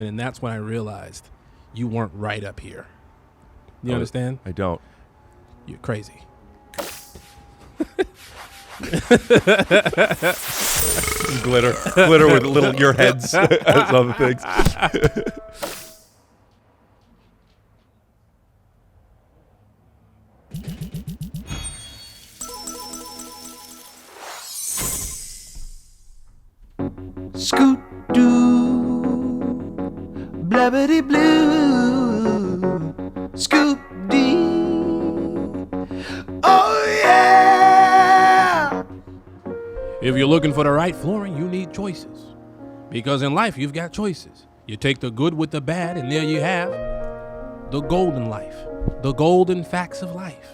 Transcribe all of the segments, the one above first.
And that's when I realized you weren't right up here. You understand? I don't. You're crazy. glitter with little your heads as other things. Scoot doo, blabbity blue, scoop dee. Oh yeah! If you're looking for the right flooring, you need choices. Because in life, you've got choices. You take the good with the bad, and there you have the golden life, the golden facts of life.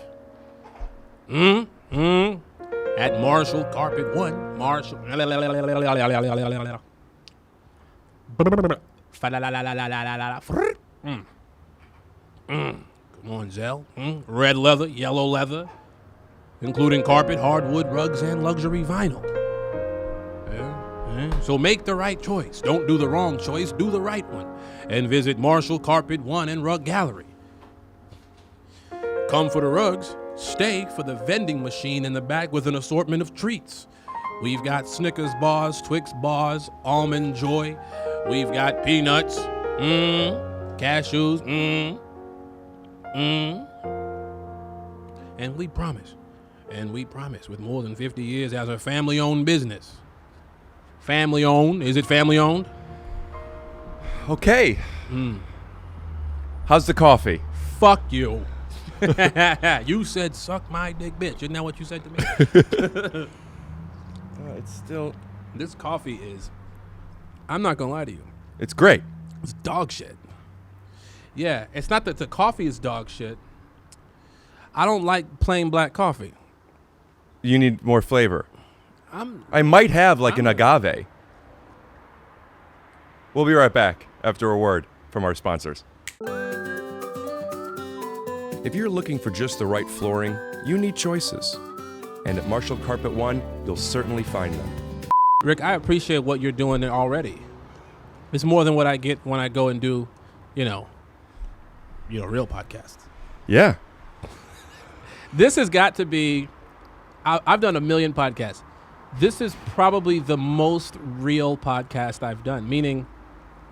At Marshall Carpet One, Marshall. Come on, Zell. Red leather, yellow leather, including carpet, hardwood, rugs, and luxury vinyl. So make the right choice. Don't do the wrong choice. Do the right one. And visit Marshall Carpet One and Rug Gallery. Come for the rugs. Stay for the vending machine in the back with an assortment of treats. We've got Snickers bars, Twix bars, Almond Joy. We've got peanuts, cashews, And we promise, with more than 50 years as a family-owned business. Family-owned? Is it family-owned? Okay. How's the coffee? Fuck you. You said suck my dick, bitch. Isn't that what you said to me? It's still... This coffee is... I'm not going to lie to you. It's great. It's dog shit. Yeah, it's not that the coffee is dog shit. I don't like plain black coffee. You need more flavor. I might have like an agave. We'll be right back after a word from our sponsors. If you're looking for just the right flooring, you need choices. And at Marshall Carpet One, you'll certainly find them. Rick, I appreciate what you're doing there already. It's more than what I get when I go and do, real podcasts. Yeah. This has got to be, I've done 1 million podcasts. This is probably the most real podcast I've done, meaning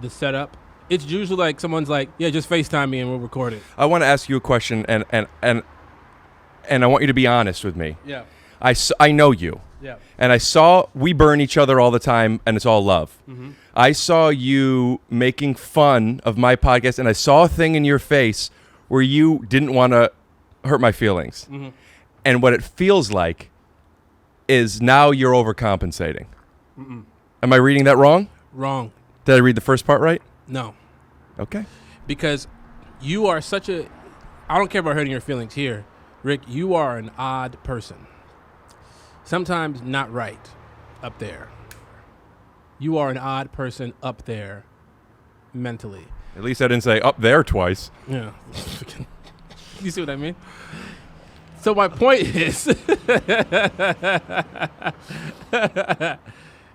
the setup. It's usually like someone's like, yeah, just FaceTime me and we'll record it. I want to ask you a question, and I want you to be honest with me. Yeah. I know you. Yeah. And I saw we burn each other all the time, and it's all love. Mm-hmm. I saw you making fun of my podcast, and I saw a thing in your face where you didn't want to hurt my feelings. Mm-hmm. And what it feels like is now you're overcompensating. Mm-mm. Am I reading that wrong? Wrong. Did I read the first part right? No. Okay. Because you are such a... I don't care about hurting your feelings here. Rick, you are an odd person. Sometimes not right up there. You are an odd person up there mentally. At least I didn't say up there twice. Yeah. You see what I mean? So my point is...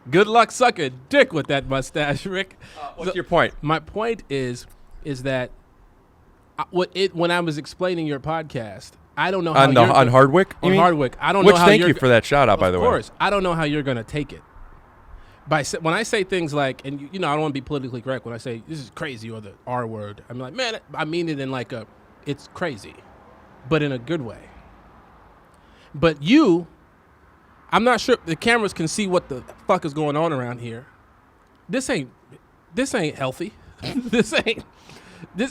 Good luck sucking dick with that mustache, Rick. What's your point? My point is that when I was explaining your podcast, I don't know how on Hardwick. On Hardwick, I don't know how. Thank you for that shout out, by the way. Of course, I don't know how you're gonna take it. When I say things like, and I don't want to be politically correct. When I say this is crazy or the R word, I'm like, man, I mean it in like it's crazy, but in a good way. But I'm not sure the cameras can see what the fuck is going on around here. This ain't healthy. This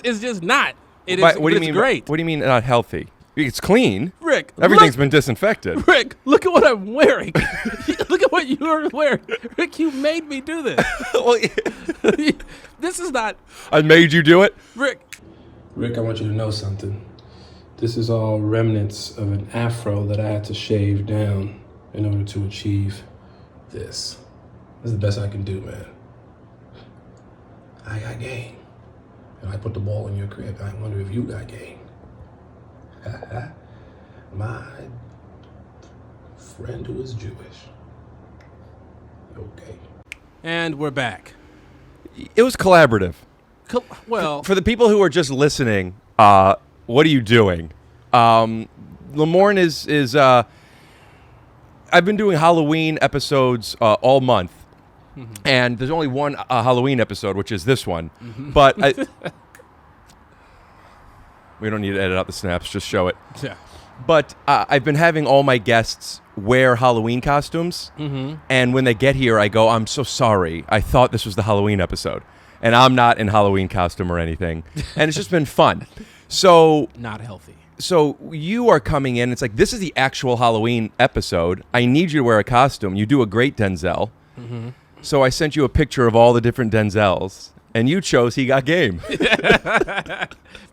is just not. What do you mean? Great. What do you mean not healthy? It's clean. Rick, everything's been disinfected. Rick, look at what I'm wearing. Look at what you're wearing. Rick, you made me do this. Well, this is not. I made you do it. Rick, I want you to know something. This is all remnants of an afro that I had to shave down in order to achieve this. This is the best I can do, man. I got game. And I put the ball in your crib. I wonder if you got game. My friend who is Jewish. Okay. And we're back. It was collaborative. Well, For the people who are just listening, what are you doing? Lamorne is I've been doing Halloween episodes all month, and there's only one Halloween episode, which is this one. But we don't need to edit out the snaps; just show it. yeah. But I've been having all my guests wear Halloween costumes, and when they get here, I go, "I'm so sorry. I thought this was the Halloween episode, and I'm not in Halloween costume or anything." And it's just been fun. So Not healthy. So you are coming in. It's like, this is the actual Halloween episode. I need you to wear a costume. You do a great Denzel. So I sent you a picture of all the different Denzels, and you chose He Got Game.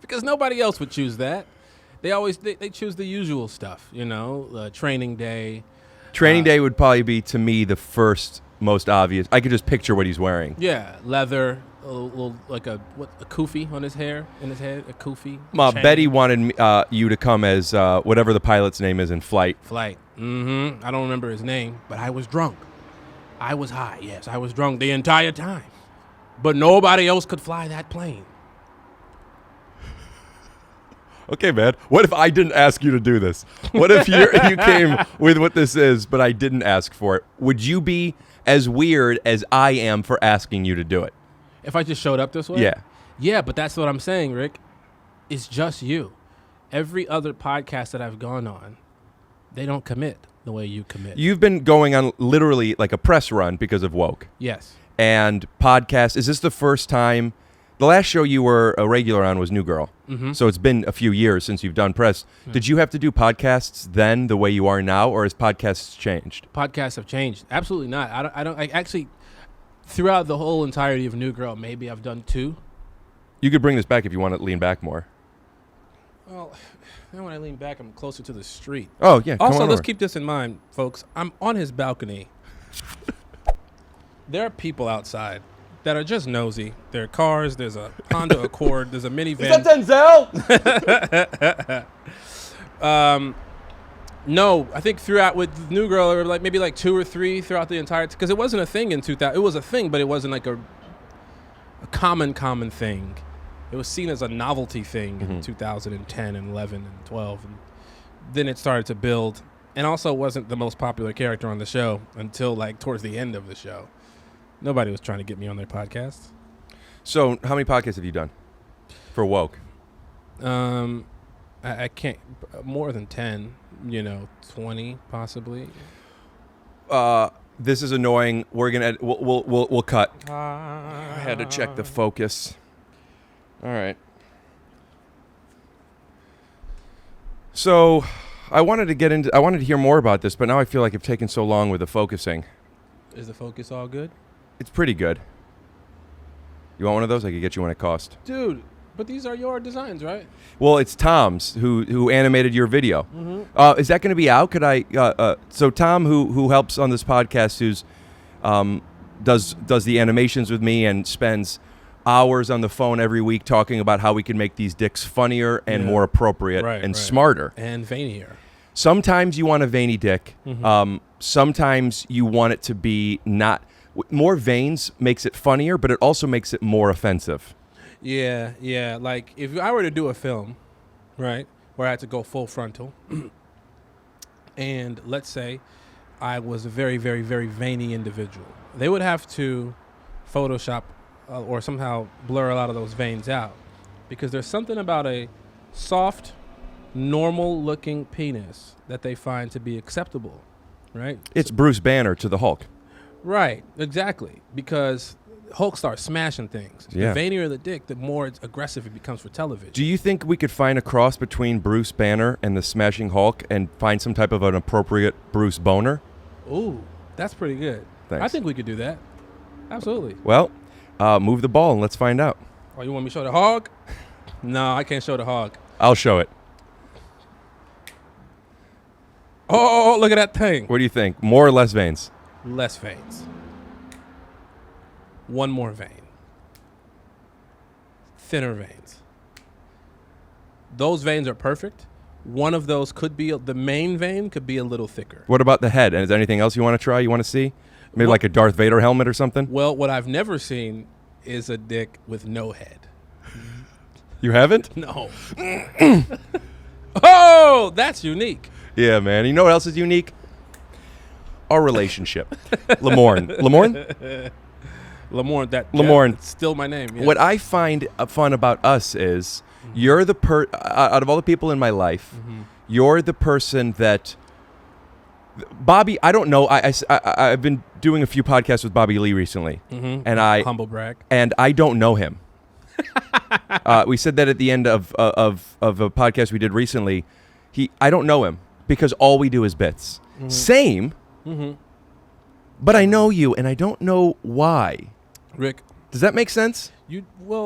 Because nobody else would choose that. They choose the usual stuff, Training Day. Training Day would probably be, to me, the first most obvious. I could just picture what he's wearing. Yeah, leather, a little like a kufi on his hair, in his head, a kufi. Betty wanted you to come as whatever the pilot's name is in Flight. Flight. I don't remember his name, but I was drunk. I was high, yes. I was drunk the entire time. But nobody else could fly that plane. Okay, man. What if I didn't ask you to do this? What if you came with what this is, but I didn't ask for it? Would you be as weird as I am for asking you to do it? If I just showed up this way? Yeah. Yeah, but that's what I'm saying, Rick. It's just you. Every other podcast that I've gone on, they don't commit the way you commit. You've been going on literally like a press run because of Woke. Yes. And podcast, is this the first time? The last show you were a regular on was New Girl. So it's been a few years since you've done press. Did you have to do podcasts then the way you are now, or has podcasts changed? Podcasts have changed. Absolutely not. I actually, throughout the whole entirety of New Girl, maybe I've done 2. You could bring this back if you want to lean back more. Well, then when I lean back, I'm closer to the street. Oh, yeah. Come Also, on let's over. keep this in mind, folks. I'm on his balcony. There are people outside that are just nosy. There are cars. There's a Honda Accord. There's a minivan. Is that Denzel? No, I think throughout with New Girl, there were maybe 2 or 3 throughout the entire, because it wasn't a thing in 2000. It was a thing, but it wasn't like a common thing. It was seen as a novelty thing in 2010 and 11 and 12, and then it started to build. And also wasn't the most popular character on the show until towards the end of the show. Nobody was trying to get me on their podcast. So how many podcasts have you done for Woke? I can't, more than 10, 20 possibly. This is annoying. We're gonna we'll cut. I had to check the focus. All right. So I wanted to hear more about this, but now I feel like I've taken so long with the focusing. Is the focus all good? It's pretty good. You want one of those? I could get you one at cost. Dude, but these are your designs, right? Well, it's Tom's who animated your video. Is that going to be out? Could I? So Tom, who helps on this podcast, who's does the animations with me and spends hours on the phone every week talking about how we can make these dicks funnier and more appropriate and smarter and veinier. Sometimes you want a veiny dick. Sometimes you want it to be not. More veins makes it funnier, but it also makes it more offensive. Yeah. Like if I were to do a film, right, where I had to go full frontal, and let's say I was a very, very, very veiny individual, they would have to Photoshop or somehow blur a lot of those veins out, because there's something about a soft, normal-looking penis that they find to be acceptable, right? It's Bruce Banner to the Hulk. Right, exactly, because Hulk starts smashing things. Yeah. The veinier the dick, the more aggressive it becomes for television. Do you think we could find a cross between Bruce Banner and the Smashing Hulk and find some type of an appropriate Bruce Boner? Ooh, that's pretty good. Thanks. I think we could do that. Absolutely. Well, move the ball and let's find out. Oh, you want me to show the hog? No, I can't show the hog. I'll show it. Oh, look at that thing. What do you think? More or less veins? Less veins. One more vein. Thinner veins. Those veins are perfect. One of those could be, the main vein could be a little thicker. What about the head? And is there anything else you want to try, you want to see? Maybe like a Darth Vader helmet or something? Well, what I've never seen is a dick with no head. You haven't? No. Oh, that's unique. Yeah, man. You know what else is unique? Our relationship. Lamorne. Lamorne. Lamorne. It's still my name. Yeah. What I find fun about us is you're the out of all the people in my life, you're the person that Bobby. I don't know. I've been doing a few podcasts with Bobby Lee recently, and humble brag. And I don't know him. We said that at the end of a podcast we did recently. I don't know him because all we do is bits. Same. But I know you, and I don't know why. Rick, does that make sense?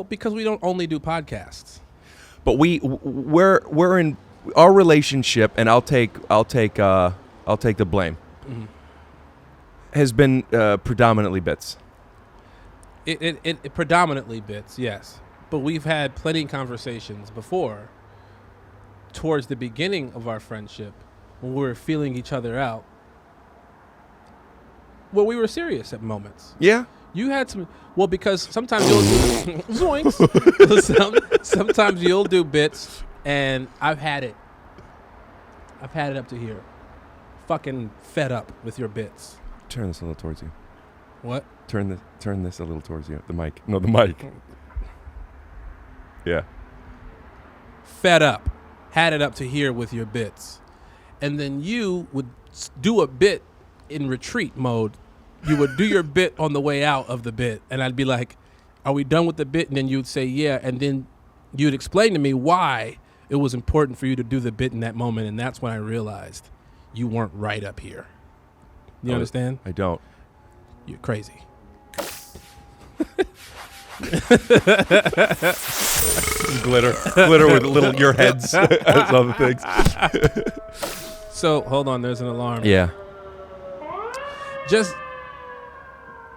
Because we don't only do podcasts. But we're in our relationship, and I'll take the blame. Has been predominantly bits. It predominantly bits, yes. But we've had plenty of conversations before, towards the beginning of our friendship, when we were feeling each other out. Well, we were serious at moments. Yeah. You had some. Well, because sometimes you'll do zoinks. Sometimes you'll do bits, and I've had it up to here. Fucking fed up with your bits. Turn this a little towards you. What? Turn this a little towards you. The mic. No, the mic. Yeah. Fed up. Had it up to here with your bits. And then you would do a bit in retreat mode. You would do your bit on the way out of the bit. And I'd be like, are we done with the bit? And then you'd say, yeah. And then you'd explain to me why it was important for you to do the bit in that moment. And that's when I realized you weren't right up here. You understand? I don't. You're crazy. glitter with little your heads as other things. So hold on, there's an alarm. Yeah. Just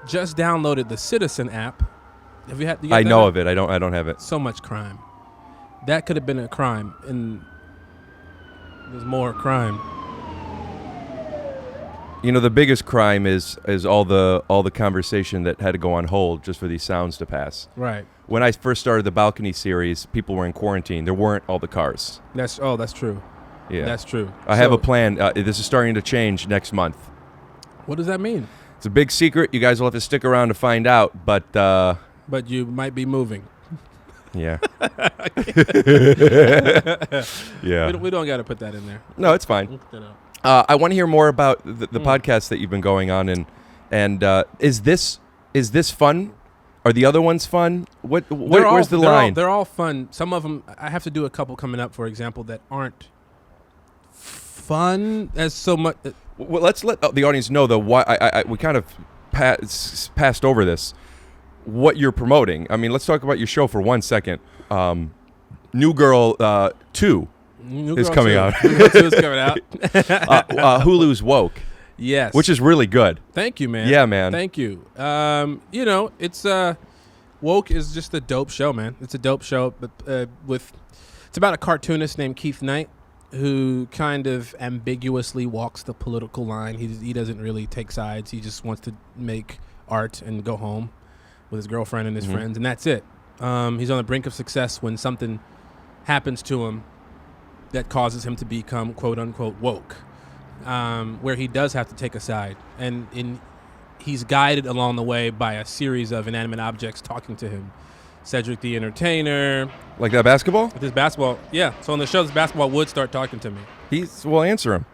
downloaded the Citizen app. Have you had? I know of it. I don't have it. So much crime. That could have been a crime, and there's more crime. You know, the biggest crime is all the conversation that had to go on hold just for these sounds to pass. Right. When I first started the Balcony series, people were in quarantine. There weren't all the cars. That's true. Yeah. That's true. I have a plan. This is starting to change next month. What does that mean? It's a big secret. You guys will have to stick around to find out, but you might be moving. Yeah. Yeah. We don't got to put that in there. No, it's fine. I want to hear more about the podcast that you've been going on, and is this fun? Are the other ones fun? Where's the line? They're all fun. Some of them, I have to do a couple coming up, for example, that aren't fun as so much. Well, let's let the audience know why we kind of passed over this. What you're promoting? I mean, let's talk about your show for 1 second. New Girl 2 is coming out. New Girl 2 is coming out. Hulu's Woke. Yes. Which is really good. Thank you, man. Yeah, man. Thank you. It's Woke is just a dope show, man. It's a dope show, but it's about a cartoonist named Keith Knight who kind of ambiguously walks the political line. He doesn't really take sides. He just wants to make art and go home with his girlfriend and his friends, and that's it. He's on the brink of success when something happens to him that causes him to become quote-unquote woke, where he does have to take a side. And he's guided along the way by a series of inanimate objects talking to him. Cedric the Entertainer. Like that basketball? This basketball, yeah. So on the show, this basketball would start talking to me. We'll answer him.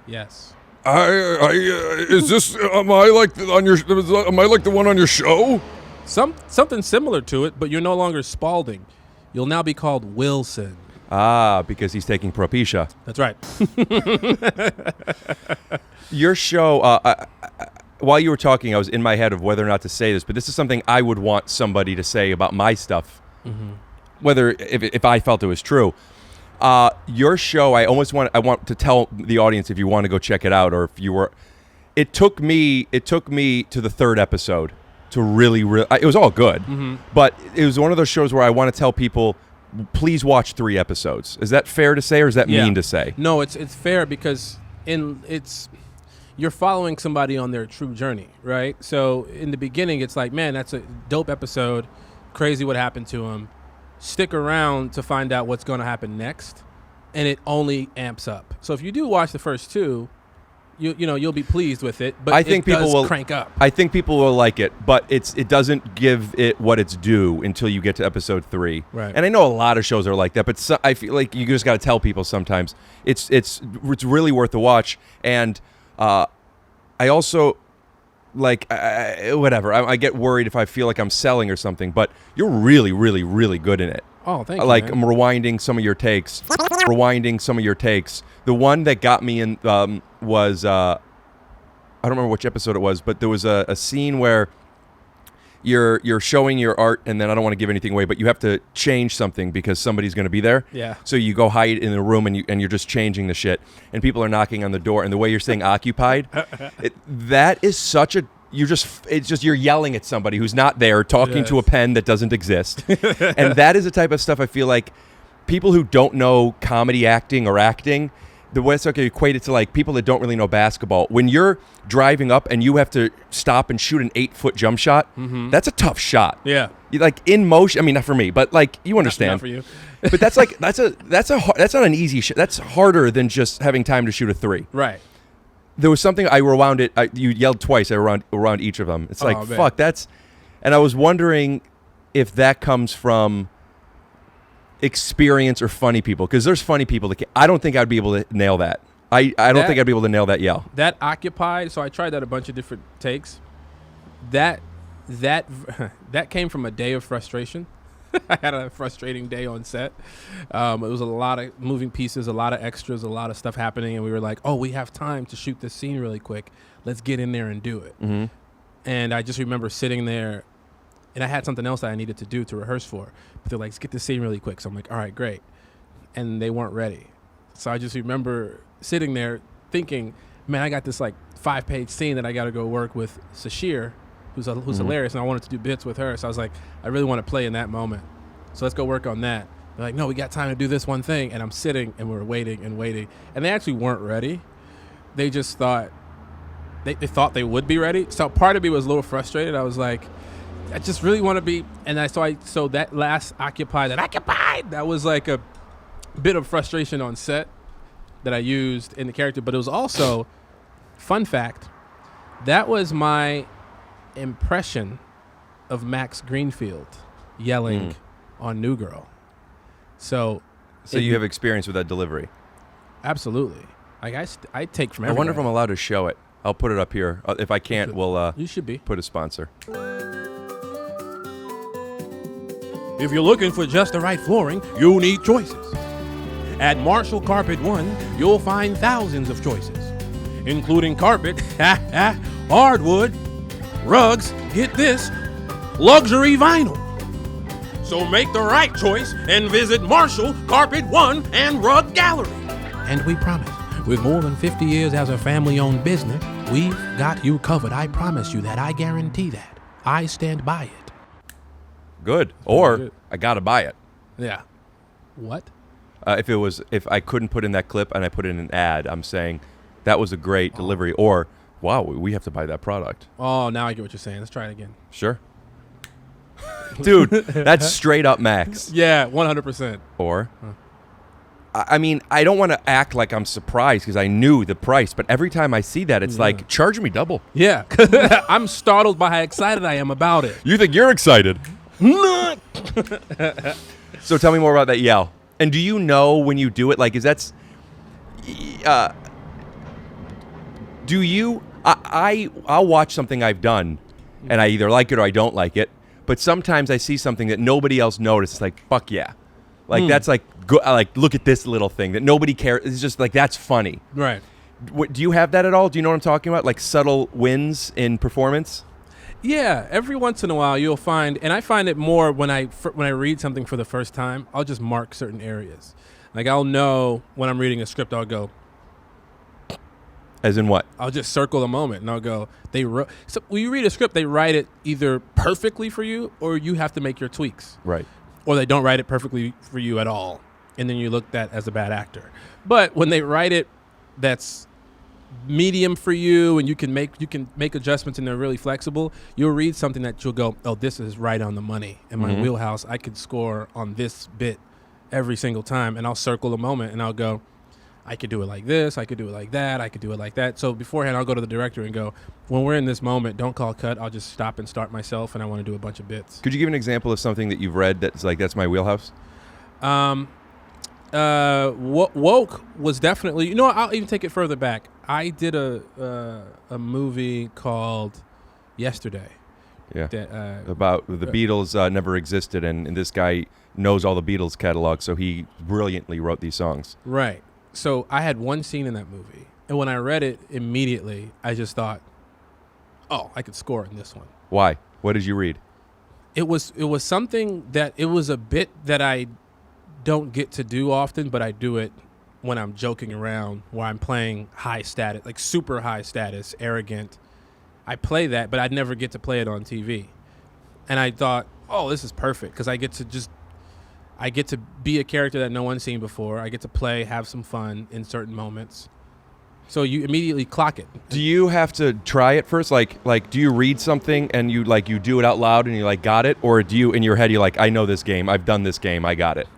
Yes. Is this? Am I like the one on your show? Something similar to it, but you're no longer Spalding. You'll now be called Wilson. Ah, because he's taking Propecia. That's right. Your show, while you were talking, I was in my head of whether or not to say this, but this is something I would want somebody to say about my stuff, whether if I felt it was true. Your show, I want to tell the audience if you want to go check it out, or if you were. It took me to the third episode to really, it was all good, but it was one of those shows where I want to tell people, please watch 3 episodes. Is that fair to say, or is that mean to say? No, it's fair because you're following somebody on their true journey, right? So in the beginning, it's like, man, that's a dope episode. Crazy what happened to him. Stick around to find out what's going to happen next, and it only amps up. So if you do watch the first two, you'll be pleased with it, but I think people will crank up. I think people will like it, but it doesn't give it what it's due until you get to episode 3. Right. And I know a lot of shows are like that, but I feel like you just got to tell people sometimes it's really worth the watch. And I also whatever. I get worried if I feel like I'm selling or something, but you're really, really, really good in it. Oh, thank you. Like, man. I'm rewinding some of your takes. The one that got me in was I don't remember which episode it was, but there was a scene where you're showing your art, and then I don't want to give anything away, but you have to change something because somebody's going to be there. Yeah. So you go hide in the room, and you're just changing the shit, and people are knocking on the door, and the way you're saying occupied, that is such a you're yelling at somebody who's not there, talking to a pen that doesn't exist. And that is the type of stuff I feel like people who don't know comedy acting or acting, the way it's equate it to like people that don't really know basketball. When you're driving up and you have to stop and shoot an 8-foot jump shot, that's a tough shot. Yeah. Like in motion, I mean, not for me, but like you understand. Not for you. But that's like that's not an easy shot. That's harder than just having time to shoot a 3. Right. There was something I rewound it. You yelled twice. I rewound each of them. It's like, fuck, that's... And I was wondering if that comes from experience or funny people. Because there's funny people that I don't think I'd be able to nail that. I don't think I'd be able to nail that yell. That occupied, so I tried that a bunch of different takes. That came from a day of frustration. I had a frustrating day on set. It was a lot of moving pieces, a lot of extras, a lot of stuff happening, and we were like, oh, we have time to shoot this scene really quick. Let's get in there and do it. Mm-hmm. And I just remember sitting there, and I had something else that I needed to do to rehearse for. But they're like, let's get this scene really quick. So I'm like, all right, great. And they weren't ready. So I just remember sitting there thinking, man, I got this like 5-page scene that I got to go work with Sashir, who's hilarious, and I wanted to do bits with her. So I was like, I really want to play in that moment. So let's go work on that. They're like, no, we got time to do this one thing. And I'm sitting, and we're waiting and waiting. And they actually weren't ready. They just thought, they thought they would be ready. So part of me was a little frustrated. I was like, I just really want to be. And so that last occupied, that was like a bit of frustration on set that I used in the character. But it was also, fun fact, that was my impression of Max Greenfield yelling on New Girl. So you have experience with that delivery. Absolutely. Like I take from everybody. I wonder if I'm allowed to show it. I'll put it up here. If I can't, we'll you should be. Put a sponsor. If you're looking for just the right flooring, you need choices. At Marshall Carpet One, you'll find thousands of choices, including carpet, hardwood, rugs, get this, luxury vinyl. So make the right choice and visit Marshall Carpet One and Rug Gallery. And we promise, with more than 50 years as a family-owned business, we've got you covered. I promise you that. I guarantee that. I stand by it. Good. Or I gotta buy it. Yeah. What? If I couldn't put in that clip and I put in an ad, I'm saying that was a great delivery. Or wow, we have to buy that product. Oh, now I get what you're saying. Let's try it again. Sure. Dude, that's straight up Max. Yeah, 100%. Or, I mean, I don't want to act like I'm surprised because I knew the price, but every time I see that, it's like, charge me double. Yeah. I'm startled by how excited I am about it. You think you're excited? So tell me more about that yell. And do you know when you do it? Like, is that's... do you... I'll watch something I've done, and I either like it or I don't like it. But sometimes I see something that nobody else notices. Like, fuck yeah. Like, that's like, like, look at this little thing that nobody cares. It's just like, that's funny. Right. Do you have that at all? Do you know what I'm talking about? Like subtle wins in performance? Yeah. Every once in a while you'll find, and I find it more when I read something for the first time, I'll just mark certain areas. Like, I'll know when I'm reading a script, I'll go. As in what? I'll just circle a moment and I'll go, so when you read a script, they write it either perfectly for you or you have to make your tweaks. Right. Or they don't write it perfectly for you at all. And then you look at as a bad actor. But when they write it that's medium for you, and you can make adjustments, and they're really flexible. You'll read something that you'll go, oh, this is right on the money in my wheelhouse. I could score on this bit every single time, and I'll circle a moment, and I'll go, I could do it like this, I could do it like that, I could do it like that. So beforehand, I'll go to the director and go, when we're in this moment, don't call cut. I'll just stop and start myself, and I want to do a bunch of bits. Could you give an example of something that you've read that's like, that's my wheelhouse? Woke was definitely, you know, I'll even take it further back. I did a movie called Yesterday. Yeah. That, about the Beatles never existed, and this guy knows all the Beatles catalog, so he brilliantly wrote these songs. Right. So I had one scene in that movie, and when I read it immediately, I just thought, oh, I could score in this one. Why? What did you read? It was something that, it was a bit that I don't get to do often, but I do it when I'm joking around, where I'm playing high status, like super high status, arrogant. I play that, but I'd never get to play it on TV. And I thought, oh, this is perfect, because I get to be a character that no one's seen before. I get to play, have some fun in certain moments. So you immediately clock it. Do you have to try it first? Like, do you read something and you do it out loud and you like got it, or do you in your head you're like, I know this game, I've done this game, I got it?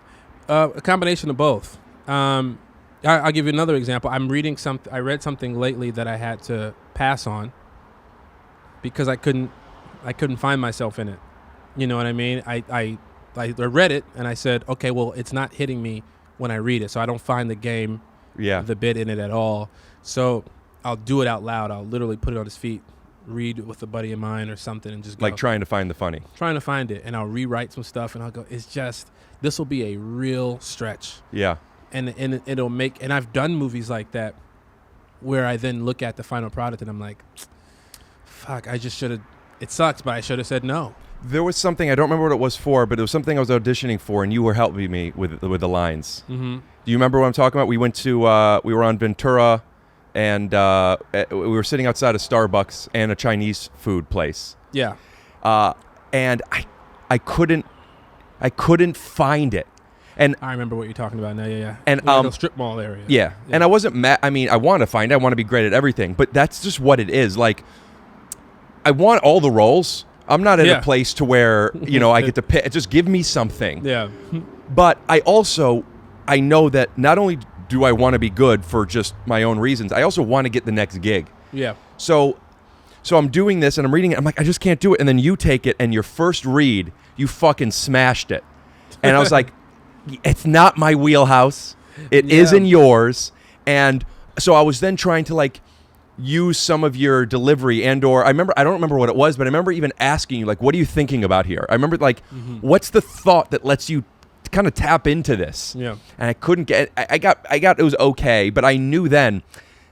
A combination of both. I'll give you another example. I read something lately that I had to pass on because I couldn't find myself in it. You know what I mean? I read it and I said, okay, well, it's not hitting me when I read it, so I don't find the game, the bit in it at all. So I'll do it out loud. I'll literally put it on his feet, read it with a buddy of mine or something, and just go. Like trying to find the funny. Trying to find it, and I'll rewrite some stuff, and I'll go, it's just, this will be a real stretch. Yeah. And it'll make, and I've done movies like that where I then look at the final product and I'm like, fuck, I just should have, it sucks, but I should have said no. There was something, I don't remember what it was for, but it was something I was auditioning for, and you were helping me with the lines. Mm-hmm. Do you remember what I'm talking about? We went to, we were on Ventura, and we were sitting outside a Starbucks and a Chinese food place. Yeah. And I couldn't find it. And I remember what you're talking about now. Yeah. And like a strip mall area. Yeah. And I wasn't mad. I mean, I want to find it. I want to be great at everything, but that's just what it is. Like, I want all the roles. I'm not at a place to where, I get to pick. Just give me something. Yeah. But I know that not only do I want to be good for just my own reasons, I also want to get the next gig. Yeah. So I'm doing this and I'm reading it. I'm like, I just can't do it. And then you take it, and your first read, you fucking smashed it. And I was like, it's not my wheelhouse. It is in yours. And so I was then trying to use some of your delivery I don't remember what it was, but I remember even asking you, what are you thinking about here? I remember what's the thought that lets you kind of tap into this? Yeah. And I couldn't get, I got it was okay, but I knew then,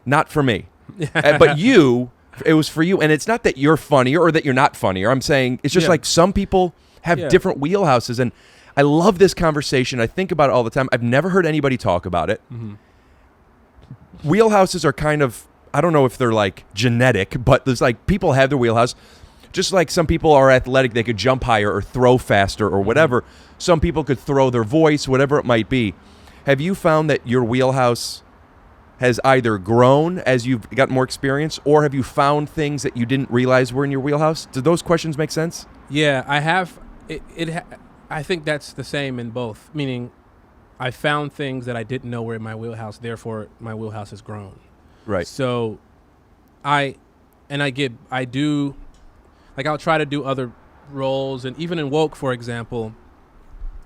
not for me. But it was for you. And it's not that you're funnier or that you're not funnier. I'm saying it's just some people have different wheelhouses, and I love this conversation. I think about it all the time. I've never heard anybody talk about it. Mm-hmm. Wheelhouses are kind of, I don't know if they're genetic, but there's people have their wheelhouse. Just like some people are athletic, they could jump higher or throw faster or whatever. Some people could throw their voice, whatever it might be. Have you found that your wheelhouse has either grown as you've got more experience, or have you found things that you didn't realize were in your wheelhouse? Do those questions make sense? Yeah, I have. I think that's the same in both, meaning I found things that I didn't know were in my wheelhouse, therefore my wheelhouse has grown. Right. So I'll try to do other roles, and even in Woke, for example,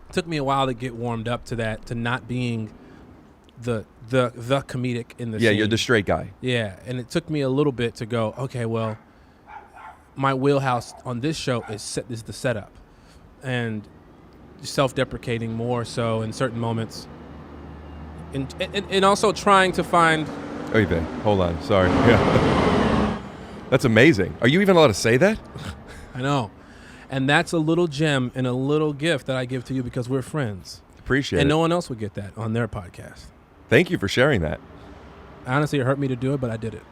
it took me a while to get warmed up to that, to not being the comedic in the scene. You're the straight guy. Yeah, and it took me a little bit to go, okay, well, my wheelhouse on this show is the setup, and self-deprecating more so in certain moments, and also trying to find. Wait, hold on. Sorry. Yeah. That's amazing. Are you even allowed to say that? I know, and that's a little gem and a little gift that I give to you because we're friends. Appreciate it. And no one else would get that on their podcast. Thank you for sharing that. Honestly, it hurt me to do it, but I did it.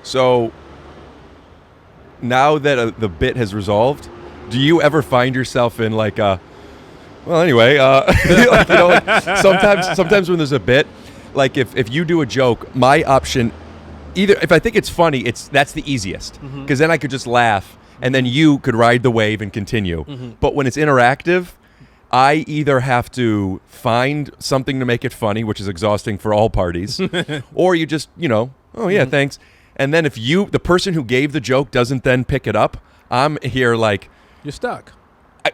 So now that the bit has resolved, do you ever find yourself in sometimes when there's a bit, if you do a joke, my option either if I think it's funny, that's the easiest because then I could just laugh and then you could ride the wave and continue. But when it's interactive, I either have to find something to make it funny, which is exhausting for all parties, or you just, oh yeah, thanks. And then if the person who gave the joke doesn't then pick it up, I'm here like... You're stuck.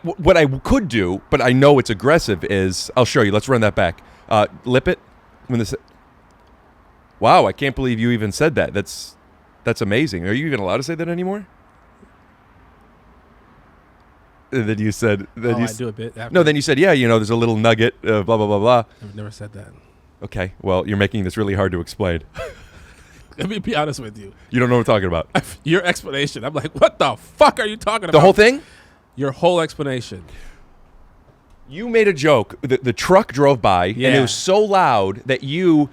What I could do, but I know it's aggressive, is... I'll show you. Let's run that back. Lip it. Wow, I can't believe you even said that. That's amazing. Are you even allowed to say that anymore? And then you said... I do a bit after. No, then you said, yeah, there's a little nugget of blah, blah, blah, blah. I've never said that. Okay, well, you're making this really hard to explain. Let me be honest with you. You don't know what I'm talking about. Your explanation, I'm like, what the fuck are you talking about? The whole thing? Your whole explanation. You made a joke. The truck drove by, and it was so loud that you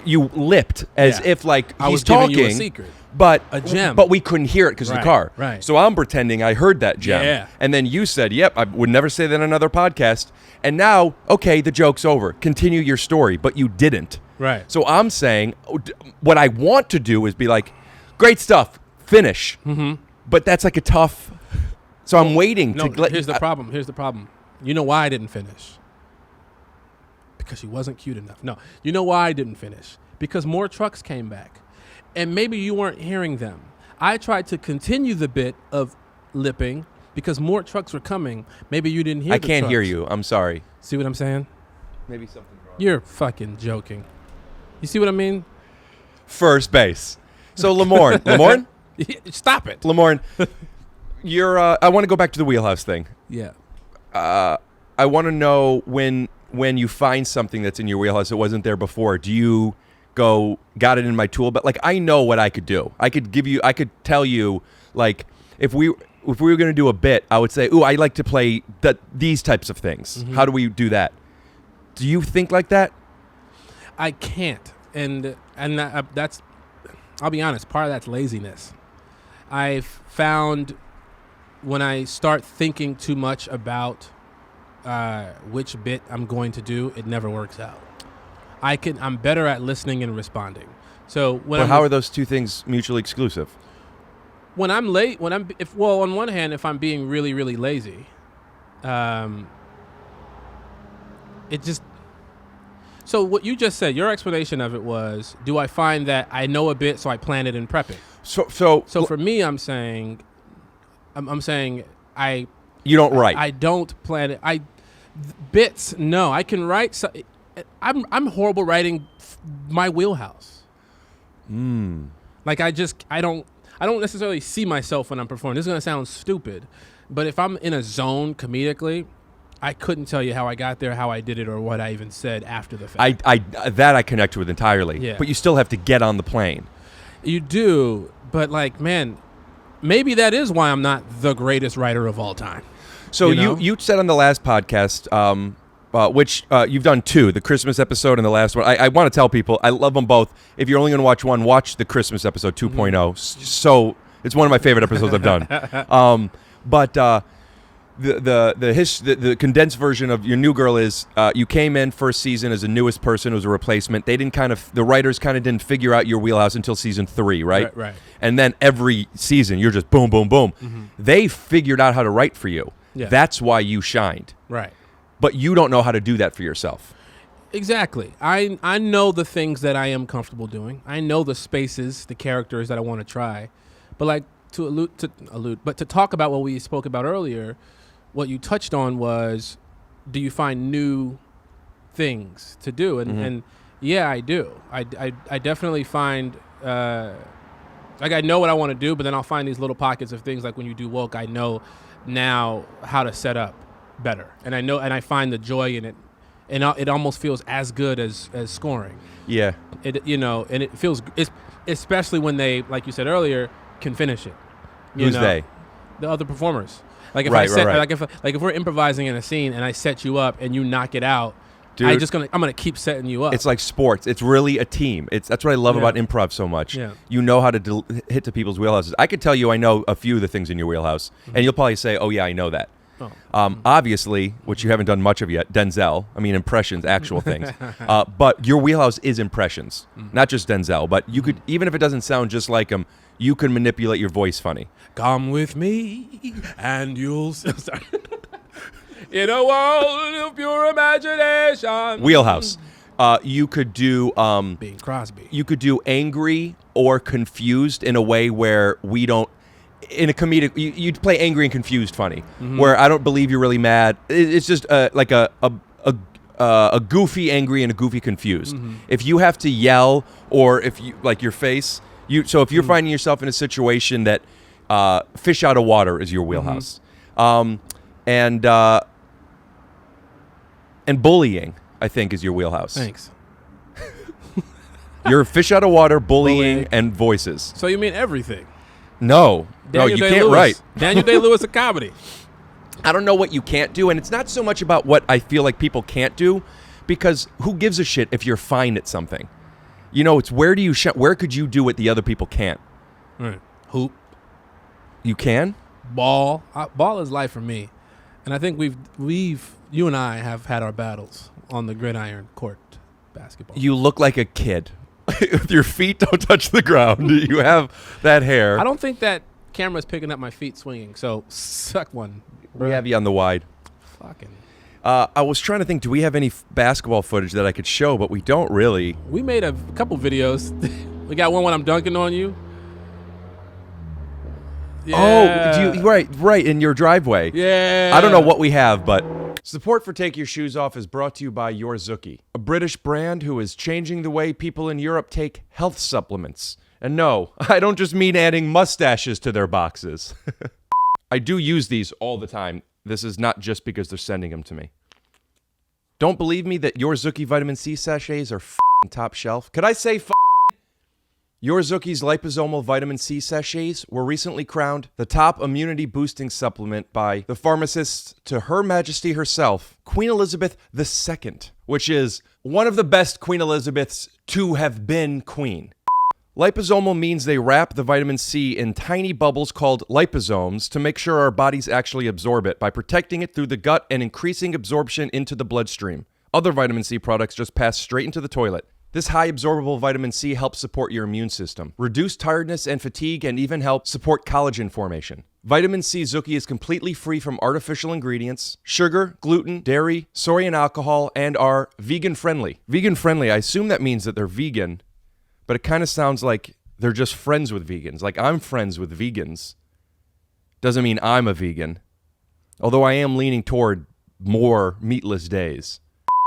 lipped as if like I he's was giving talking, you a secret. but a gem. But we couldn't hear it because of the car. Right. So I'm pretending I heard that gem. Yeah. And then you said, "Yep, I would never say that on another podcast." And now, okay, the joke's over. Continue your story, but you didn't. Right. So I'm saying what I want to do is be like, "Great stuff, finish." But that's like a tough. So I'm waiting to. Here's the problem. Here's the problem. You know why I didn't finish? Because she wasn't cute enough. No. You know why I didn't finish? Because more trucks came back. And maybe you weren't hearing them. I tried to continue the bit of lipping because more trucks were coming. Maybe you didn't hear I the can't hear trucks. you. I'm sorry. See what I'm saying? Maybe something's wrong. You're fucking joking. You see what I mean? First base. So Lamorne? Stop it. Lamorne, you're. I want to go back to the wheelhouse thing. Yeah. I want to know when you find something that's in your wheelhouse that wasn't there before. Do you go got it in my tool? But like I know what I could do. I could tell you like if we were going to do a bit, I would say, "Ooh, I like to play these types of things. How do we do that?" Do you think like that? I can't, and that's. I'll be honest. Part of that's laziness. I've found when I start thinking too much about which bit I'm going to do, it never works out. I'm better at listening and responding. So how are those two things mutually exclusive? When I'm late, on one hand, if I'm being really, really lazy, So what you just said, your explanation of it was, do I find that I know a bit, so I plan it and prep it? So for me, I'm saying you don't write. I don't plan it. Bits. No, I can write. I'm horrible writing my wheelhouse. Like I don't necessarily see myself when I'm performing. This is gonna sound stupid, but if I'm in a zone comedically, I couldn't tell you how I got there, how I did it, or what I even said after the fact. I connect with entirely. Yeah. But you still have to get on the plane. You do, but like, man, maybe that is why I'm not the greatest writer of all time. So you said on the last podcast, which you've done two, the Christmas episode and the last one. I want to tell people, I love them both. If you're only going to watch one, watch the Christmas episode 2.0. So it's one of my favorite episodes I've done. But the condensed version of your new girl is you came in first season as the newest person who was a replacement. They didn't the writers kind of didn't figure out your wheelhouse until season 3, right? Right. And then every season you're just boom, boom, boom. They figured out how to write for you. Yeah. That's why you shined. Right. But you don't know how to do that for yourself. Exactly. I know the things that I am comfortable doing. I know the spaces, the characters that I want to try. But like to talk about what we spoke about earlier, what you touched on was, do you find new things to do? And yeah, I do. I definitely find like I know what I want to do, but then I'll find these little pockets of things. Like when you do woke, I know now how to set up better, and I find the joy in it, and it almost feels as good as scoring. Yeah. And it feels, especially when they, like you said earlier, can finish it. Who's they? The other performers. Like if right. like if we're improvising in a scene and I set you up and you knock it out, dude, I'm gonna keep setting you up. It's like sports. It's really a team. That's what I love about improv so much. Yeah. You know how to hit to people's wheelhouses. I could tell you I know a few of the things in your wheelhouse, and you'll probably say, "Oh yeah, I know that." Obviously, which you haven't done much of yet, Denzel. I mean, impressions, actual things. But your wheelhouse is impressions, not just Denzel. But you could, even if it doesn't sound just like him, you can manipulate your voice funny. Come with me, and you'll sorry. In a world of pure imagination. Wheelhouse. You could do Bing Crosby. You could do angry or confused in a way where we don't. In a comedic, you'd play angry and confused funny, where I don't believe you're really mad. It's just like a goofy angry and a goofy confused. If you have to yell, or if you like your face, so if you're finding yourself in a situation that fish out of water is your wheelhouse, and bullying, I think, is your wheelhouse. Thanks. You're fish out of water, bullying, and voices. So you mean everything? No, you can't write. Daniel Day-Lewis of comedy. I don't know what you can't do, and it's not so much about what I feel like people can't do, because who gives a shit if you're fine at something? You know, it's where do you where could you do what the other people can't? Right. Hoop. You can? Ball. Ball is life for me, and I think you and I have had our battles on the gridiron court basketball. You look like a kid. Your feet don't touch the ground. You have that hair. I don't think that camera's picking up my feet swinging, so suck one. We have you on the wide. Fucking. I was trying to think, do we have any basketball footage that I could show, but we don't really. We made a couple videos. We got one when I'm dunking on you. Yeah. Oh, right, in your driveway. Yeah. I don't know what we have, but... Support for Take Your Shoes Off is brought to you by Yourzuki, a British brand who is changing the way people in Europe take health supplements. And no, I don't just mean adding mustaches to their boxes. I do use these all the time. This is not just because they're sending them to me. Don't believe me that Yourzuki vitamin C sachets are f***ing top shelf? Could I say Yourzuki's liposomal vitamin C sachets were recently crowned the top immunity-boosting supplement by the pharmacist to Her Majesty herself, Queen Elizabeth II, which is one of the best Queen Elizabeths to have been queen. Liposomal means they wrap the vitamin C in tiny bubbles called liposomes to make sure our bodies actually absorb it by protecting it through the gut and increasing absorption into the bloodstream. Other vitamin C products just pass straight into the toilet. This high absorbable vitamin C helps support your immune system, reduce tiredness and fatigue, and even help support collagen formation. Vitamin C Zuki is completely free from artificial ingredients, sugar, gluten, dairy, soy, and alcohol, and are vegan-friendly. Vegan-friendly, I assume that means that they're vegan, but it kind of sounds like they're just friends with vegans. Like I'm friends with vegans. Doesn't mean I'm a vegan. Although I am leaning toward more meatless days.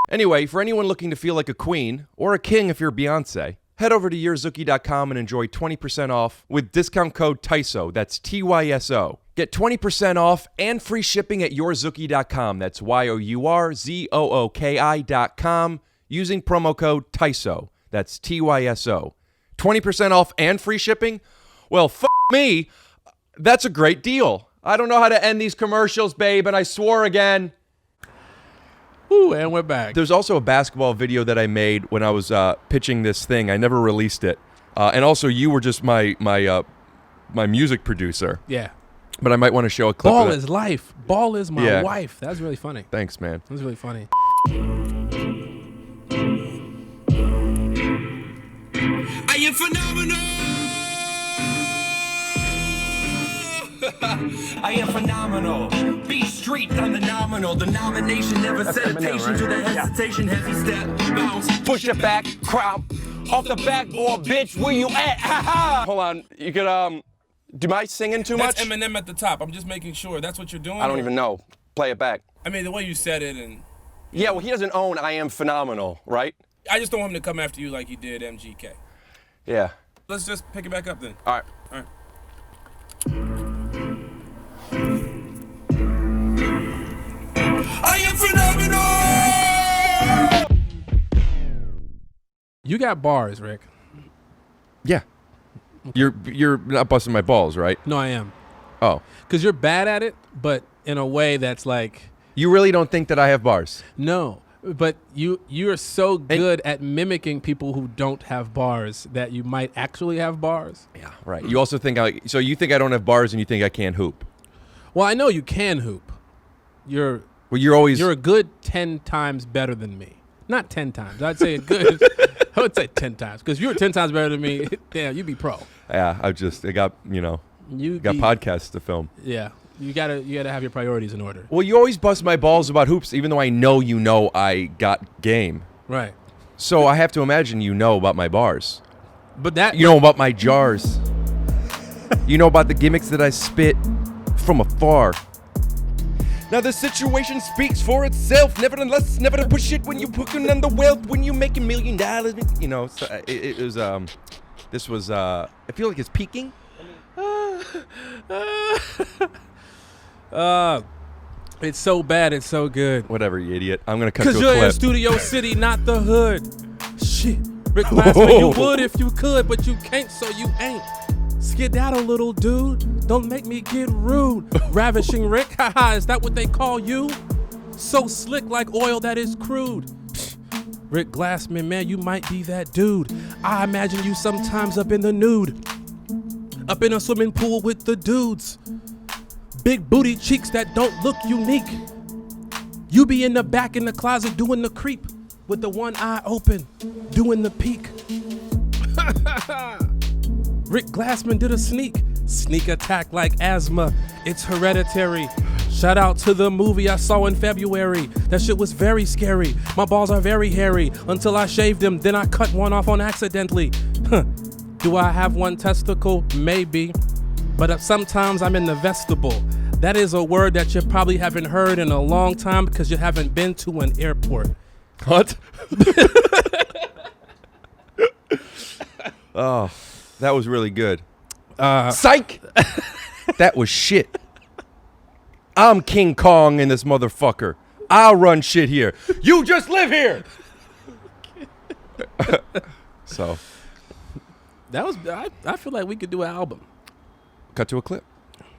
Anyway, for anyone looking to feel like a queen, or a king if you're Beyonce, head over to yourzuki.com and enjoy 20% off with discount code TYSO. That's TYSO. Get 20% off and free shipping at yourzuki.com. That's YOURZOOKI.com using promo code TYSO. That's TYSO. 20% off and free shipping? Well, me. That's a great deal. I don't know how to end these commercials, babe, and I swore again. Ooh, and we're back. There's also a basketball video that I made when I was pitching this thing. I never released it. And also, you were just my music producer. Yeah. But I might want to show a clip Ball of it. is life. Ball is my wife. That was really funny. Thanks, man. That was really funny. I am phenomenal. I am phenomenal. Be street, I'm the nominal. The nomination never sanitation to the hesitation. Heavy step, bounce, push it back, crowd. Off the backboard, bitch, where you at? Ha ha! Hold on, you could, do I singing too much? That's Eminem at the top. I'm just making sure. That's what you're doing? I don't even know. Play it back. I mean, the way you said it and... Yeah, well, he doesn't own I am phenomenal, right? I just don't want him to come after you like he did MGK. Yeah. Let's just pick it back up then. All right. All right. I am phenomenal! You got bars, Rick. Yeah. You're not busting my balls, right? No, I am. Oh. Because you're bad at it, but in a way that's like... You really don't think that I have bars? No. But you're so good at mimicking people who don't have bars that you might actually have bars. Yeah, right. You also think so you think I don't have bars and you think I can't hoop. Well, I know you can hoop. you're always a good 10 times better than me. Not 10 times. I'd say a good. I would say 10 times because you're 10 times better than me. Damn, you'd be pro. Yeah, I got podcasts to film. Yeah, you gotta have your priorities in order. Well, you always bust my balls about hoops, even though I know I got game. Right. So I have to imagine you know about my bars. But that You know about my jars. You know about the gimmicks that I spit from afar. Now the situation speaks for itself. Nevertheless, never to push it when you putting on the wealth. When you make $1 million, you know. So it was. This was. I feel like it's peaking. It's so bad. It's so good. Whatever, you idiot. I'm gonna cut to a Cause you're in clip. Studio City, not the hood. Shit, Rick Glassman, you would if you could, but you can't, so you ain't. Skedaddle, little dude. Don't make me get rude. Ravishing Rick, haha, is that what they call you? So slick like oil that is crude. Psh, Rick Glassman, man, you might be that dude. I imagine you sometimes up in the nude. Up in a swimming pool with the dudes. Big booty cheeks that don't look unique. You be in the back in the closet doing the creep. With the one eye open, doing the peek. Rick Glassman did a sneak attack like asthma. It's hereditary. Shout out to the movie I saw in February. That shit was very scary. My balls are very hairy until I shaved them. Then I cut one off on accidentally. Do I have one testicle? Maybe. But sometimes I'm in the vestibule. That is a word that you probably haven't heard in a long time because you haven't been to an airport. What? Oh, that was really good. Psych! That was shit. I'm King Kong in this motherfucker. I'll run shit here. You just live here. So. That was. I feel like we could do an album. Cut to a clip.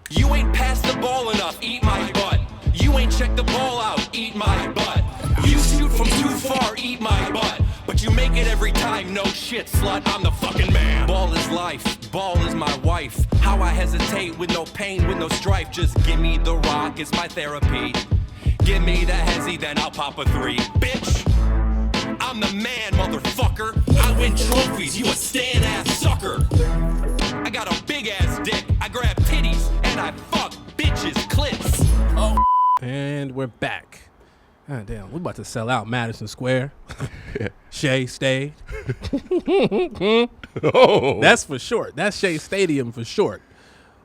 You ain't passed the ball enough, eat my butt. You ain't checked the ball out, eat my butt. You shoot from too far, eat my butt. But you make it every time, no shit, slut, I'm the fucking man. Ball is life, ball is my wife. How I hesitate with no pain, with no strife. Just give me the rock, it's my therapy. Give me the hezzy, then I'll pop a 3. Bitch, I'm the man, motherfucker. I win trophies, you a stand-ass sucker. I got a big-ass dick, I grab titties, and I fuck bitches' clits. Oh. And we're back. God damn, we're about to sell out Madison Square. Shea stayed. Oh. That's for short. That's Shea Stadium for short,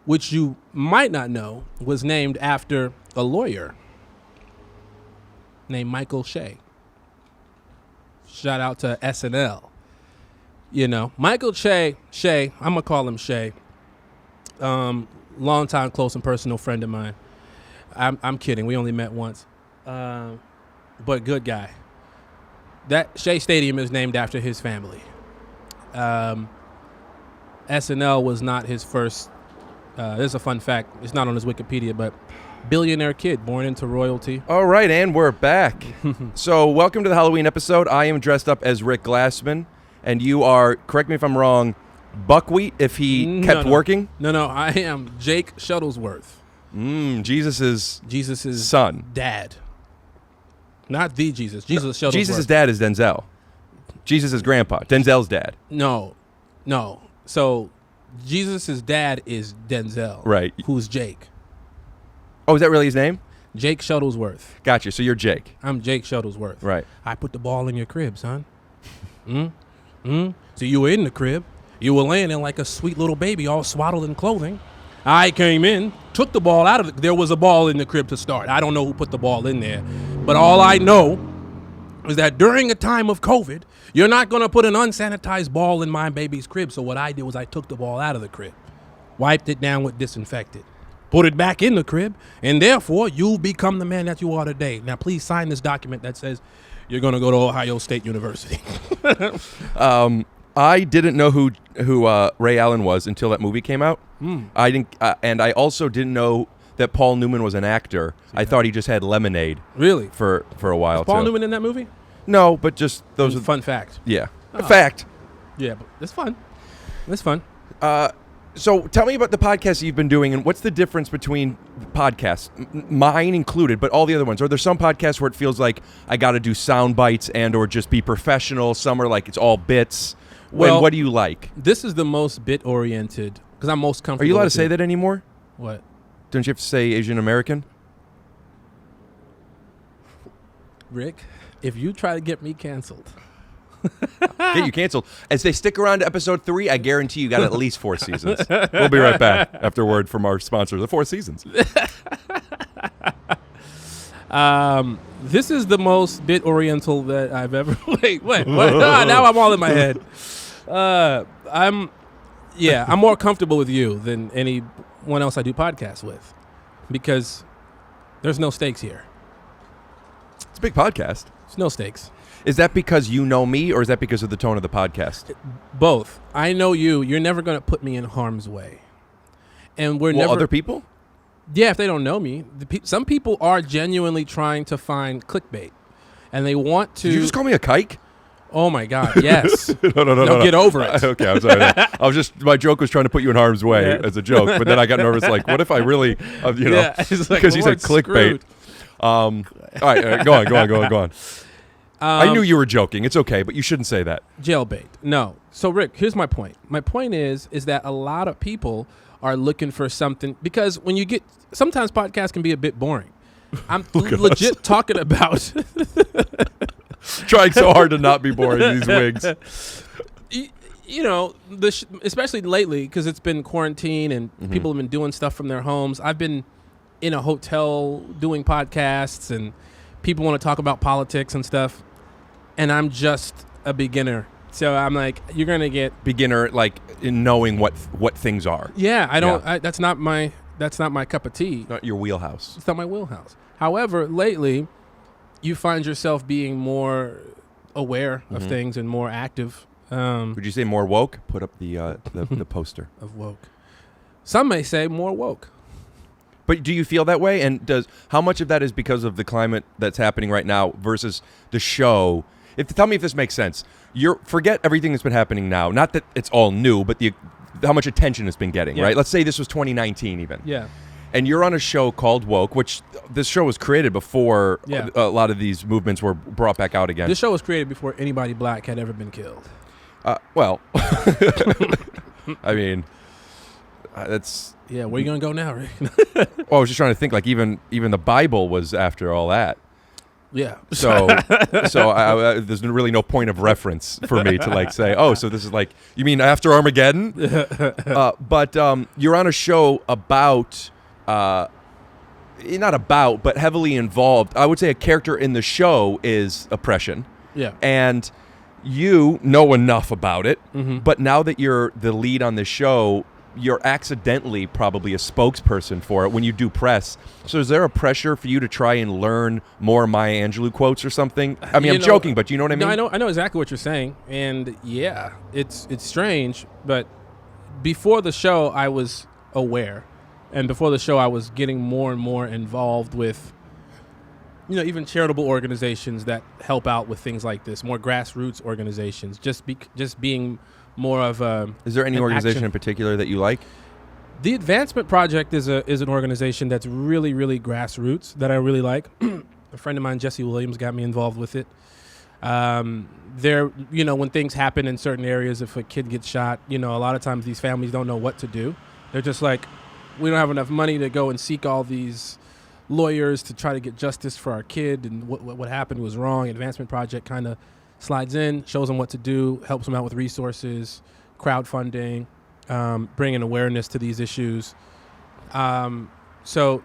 which you might not know was named after a lawyer named Michael Shea. Shout out to SNL. You know, Michael Shea, I'm going to call him Shea. Longtime close and personal friend of mine. I'm kidding. We only met once. But good guy. That Shea Stadium is named after his family. SNL was not his first. This is a fun fact. It's not on his Wikipedia, but billionaire kid born into royalty. All right, and we're back. So welcome to the Halloween episode. I am dressed up as Rick Glassman, and you are, correct me if I'm wrong, Buckwheat if he kept working? No, I am Jake Shuttlesworth. Jesus' son. Dad. Not the Jesus. Jesus Shuttlesworth. Jesus' dad is Denzel. Jesus' grandpa. Denzel's dad. No. So Jesus' dad is Denzel. Right. Who's Jake. Oh, is that really his name? Jake Shuttlesworth. Gotcha. So you're Jake. I'm Jake Shuttlesworth. Right. I put the ball in your crib, son. So you were in the crib. You were laying in like a sweet little baby, all swaddled in clothing. I came in, took the ball out of it. There was a ball in the crib to start. I don't know who put the ball in there. But all I know is that during a time of COVID, you're not going to put an unsanitized ball in my baby's crib. So what I did was I took the ball out of the crib, wiped it down with disinfectant, put it back in the crib, and therefore you become the man that you are today. Now, please sign this document that says you're going to go to Ohio State University. I didn't know who Ray Allen was until that movie came out. I didn't, and I also didn't know that Paul Newman was an actor. Yeah. I thought he just had Lemonade. Really? For a while. Was Paul Newman in that movie? No, but just those are fun fact. Yeah, a fact. Yeah, but it's fun. It's fun. So tell me about the podcasts you've been doing, and what's the difference between podcasts, mine included, but all the other ones? Are there some podcasts where it feels like I got to do sound bites and or just be professional? Some are like it's all bits. What do you like? This is the most bit-oriented because I'm most comfortable. Are you allowed to with say it. that anymore? What? Don't you have to say Asian American? Rick, if you try to get me canceled. Get you canceled. As they stick around to episode 3, I guarantee you got at least 4 seasons. We'll be right back after word from our sponsor, the 4 seasons. This is the most bit oriental that I've ever. Wait, what? Now I'm all in my head. I'm more comfortable with you than anyone else I do podcasts with, because there's no stakes here. It's a big podcast. There's no stakes. Is that because you know me, or is that because of the tone of the podcast? Both. I know you. You're never going to put me in harm's way. And we're never. Other people? Yeah, if they don't know me. Some people are genuinely trying to find clickbait. And they want to. Did you just call me a kike? Oh, my God. Yes. No. Get over it. Okay, I'm sorry. My joke was trying to put you in harm's way as a joke, but then I got nervous. Like, what if I really, because you said clickbait. All right, go on. I knew you were joking. It's okay, but you shouldn't say that. Jailbait. No. So, Rick, here's my point. My point is that a lot of people are looking for something, because when you get, sometimes podcasts can be a bit boring. I'm legit talking about. Trying so hard to not be boring in these wigs. You know, especially lately, because it's been quarantine and people have been doing stuff from their homes. I've been in a hotel doing podcasts, and people want to talk about politics and stuff. And I'm just a beginner. So I'm like, you're going to get beginner, like in knowing what things are. Yeah, I don't that's not my cup of tea. Not your wheelhouse. It's not my wheelhouse. However, lately you find yourself being more aware of things and more active. Would you say more woke? Put up the poster of woke. Some may say more woke. But do you feel that way? And how much of that is because of the climate that's happening right now versus the show? Tell me if this makes sense. Forget everything that's been happening now. Not that it's all new, but how much attention it's been getting, right? Let's say this was 2019 even. Yeah. And you're on a show called Woke, which this show was created before a lot of these movements were brought back out again. This show was created before anybody black had ever been killed. Well, I mean, that's... Yeah, where are you going to go now, Rick? Well, I was just trying to think, like, even the Bible was after all that. Yeah. So there's really no point of reference for me to, like, say, oh, so this is like, you mean after Armageddon? But you're on a show about, not about, but heavily involved. I would say a character in the show is oppression. Yeah. And you know enough about it, but now that you're the lead on the show, you're accidentally probably a spokesperson for it when you do press. So is there a pressure for you to try and learn more Maya Angelou quotes or something? I mean, I'm joking, but you know what I mean? No, I know exactly what you're saying. And yeah, it's strange, but before the show I was aware. And before the show I was getting more and more involved with, even charitable organizations that help out with things like this, more grassroots organizations, just being more of a... Is there any organization in particular that you like? The Advancement Project is an organization that's really, really grassroots that I really like. A friend of mine, Jesse Williams, got me involved with it. When things happen in certain areas, if a kid gets shot, a lot of times these families don't know what to do. They're just like, we don't have enough money to go and seek all these lawyers to try to get justice for our kid, and what happened was wrong. Advancement Project kind of slides in, shows them what to do, helps them out with resources, crowdfunding, bringing awareness to these issues. So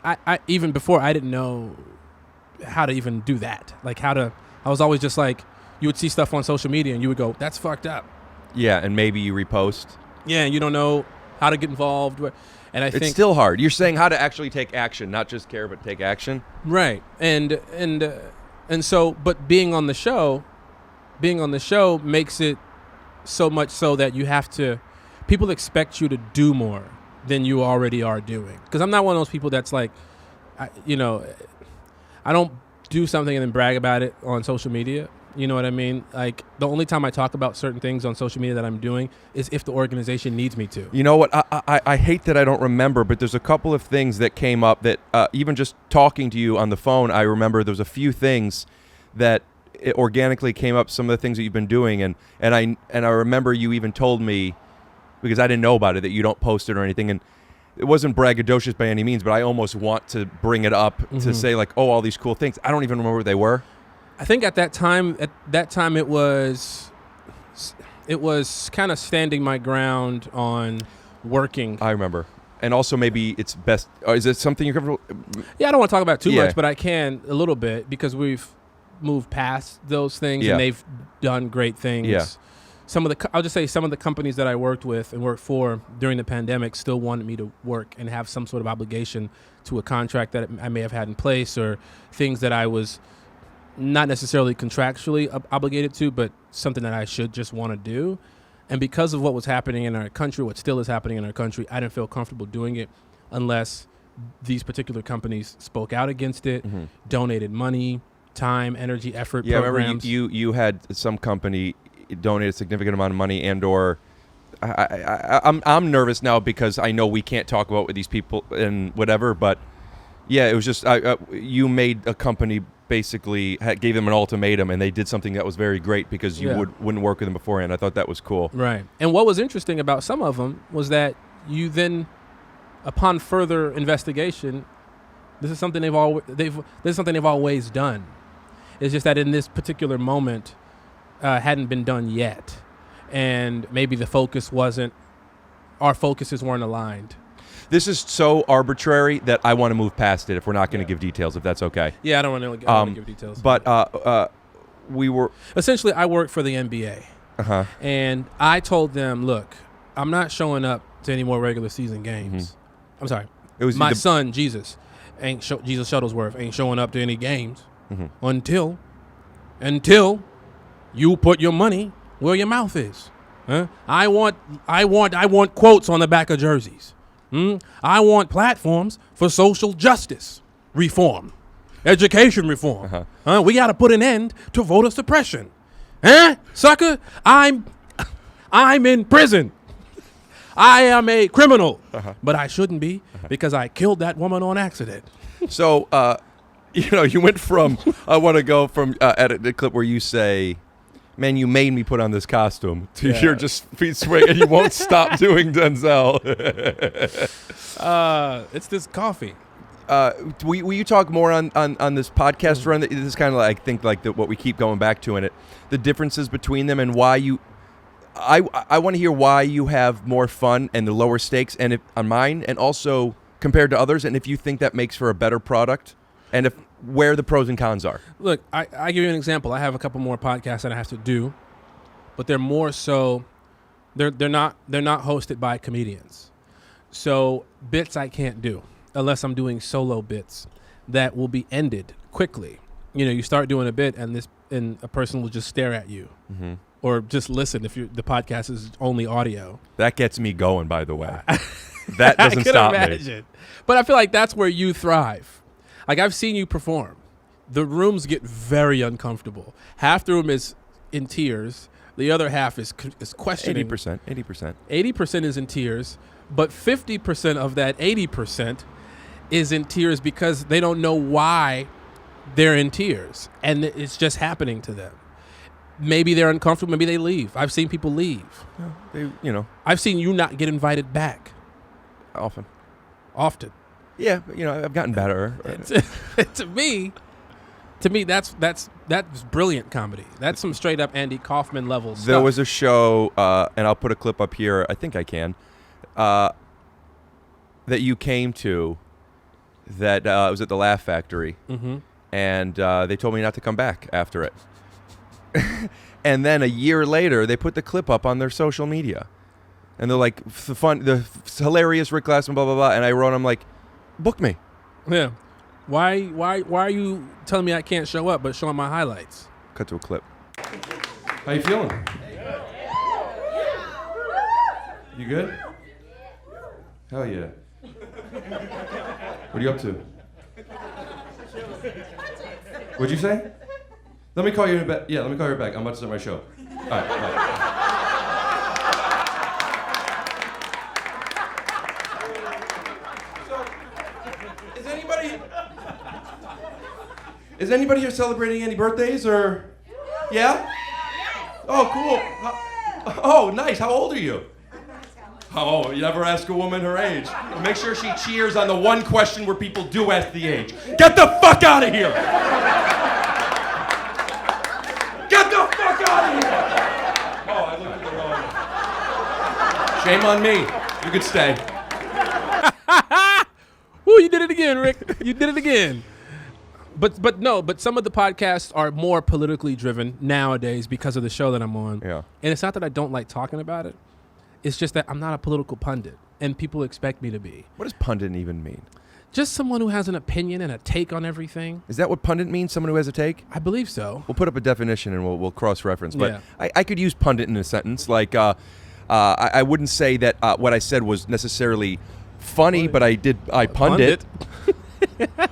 I even before, I didn't know how to even do that. I was always just like, you would see stuff on social media and you would go, that's fucked up. Yeah, and maybe you repost. Yeah, and you don't know how to get involved. And I think it's still hard. You're saying how to actually take action, not just care, but take action. Right. And so, but being on the show makes it so much so that people expect you to do more than you already are doing. Because I'm not one of those people that's like, I don't do something and then brag about it on social media. You know what I mean? Like, the only time I talk about certain things on social media that I'm doing is if the organization needs me to. You know what? I hate that I don't remember, but there's a couple of things that came up that even just talking to you on the phone, I remember there's a few things that it organically came up, some of the things that you've been doing, and I remember you even told me, because I didn't know about it, that you don't post it or anything, and it wasn't braggadocious by any means, but I almost want to bring it up to say, like, oh, all these cool things. I don't even remember what they were. I think at that time it was kind of standing my ground on working. I remember. And also maybe it's best, is it something you're comfortable? Yeah, I don't want to talk about too Yeah. much, but I can a little bit because we've moved past those things Yeah. and they've done great things. Yeah. I'll just say some of the companies that I worked with and worked for during the pandemic still wanted me to work and have some sort of obligation to a contract that I may have had in place, or things that I was not necessarily contractually obligated to, but something that I should just want to do. And because of what was happening in our country, what still is happening in our country, I didn't feel comfortable doing it unless these particular companies spoke out against it, donated money, time, energy, effort, Yeah, programs. I remember you had some company donate a significant amount of money, and or I'm nervous now because I know we can't talk about with these people and whatever, but yeah, it was just you made a company basically gave them an ultimatum, and they did something that was very great because you wouldn't work with them beforehand. I thought that was cool. Right. And what was interesting about some of them was that you then, upon further investigation, this is something they've always done. It's just that in this particular moment, hadn't been done yet, and maybe our focuses weren't aligned. This is so arbitrary that I want to move past it if we're not going to give details, if that's okay. Yeah, I don't want to give details. But we were... Essentially, I work for the NBA. Uh-huh. And I told them, look, I'm not showing up to any more regular season games. I'm sorry. It was my son, Jesus Shuttlesworth, ain't showing up to any games until you put your money where your mouth is. Huh? I want quotes on the back of jerseys. I want platforms for social justice reform, education reform. We got to put an end to voter suppression. Sucker, I'm in prison. I am a criminal, but I shouldn't be because I killed that woman on accident. So, you went from, I want to go from edit the clip where you say, man, you made me put on this costume, to you're just feet swing and you won't stop doing Denzel. It's this coffee. Will you talk more on this podcast run? This is kind of like, I think, like what we keep going back to in it, the differences between them and why you, I want to hear why you have more fun and the lower stakes and if, on mine, and also compared to others, and if you think that makes for a better product, and where the pros and cons are. Look, I give you an example. I have a couple more podcasts that I have to do, but they're more so, they're not hosted by comedians. So bits I can't do unless I'm doing solo bits that will be ended quickly. You start doing a bit and a person will just stare at you or just listen if the podcast is only audio. That gets me going, by the way. That doesn't stop me. But I feel like that's where you thrive. Like, I've seen you perform. The rooms get very uncomfortable. Half the room is in tears. The other half is questioning. 80%. 80% is in tears, but 50% of that 80% is in tears because they don't know why they're in tears, and it's just happening to them. Maybe they're uncomfortable. Maybe they leave. I've seen people leave. I've seen you not get invited back. Often. Yeah, I've gotten better. To me, that's brilliant comedy. That's some straight up Andy Kaufman level stuff. There was a show, and I'll put a clip up here. I think I can. That you came to, that was at the Laugh Factory, and they told me not to come back after it. And then a year later, they put the clip up on their social media, and they're like, the hilarious Rick Glassman, blah blah blah. And I wrote, I'm like, book me. Yeah. Why are you telling me I can't show up but showing my highlights? Cut to a clip. How you feeling? You good? Hell yeah. What are you up to? What'd you say? Let me call you back. Yeah, let me call you back. I'm about to start my show. All right, bye. Is anybody here celebrating any birthdays or? Yeah? Oh, cool. Oh, nice. How old are you? Oh, you never ask a woman her age. Make sure she cheers on the one question where people do ask the age. Get the fuck out of here! Get the fuck out of here! Oh, I looked at the wrong. Shame on me. You could stay. Woo, you did it again, Rick. You did it again. But some of the podcasts are more politically driven nowadays because of the show that I'm on. Yeah. And it's not that I don't like talking about it. It's just that I'm not a political pundit, and people expect me to be. What does pundit even mean? Just someone who has an opinion and a take on everything. Is that what pundit means? Someone who has a take? I believe so. We'll put up a definition and we'll cross-reference. But Yeah. I could use pundit in a sentence. Like, I wouldn't say that what I said was necessarily funny, but I pundit.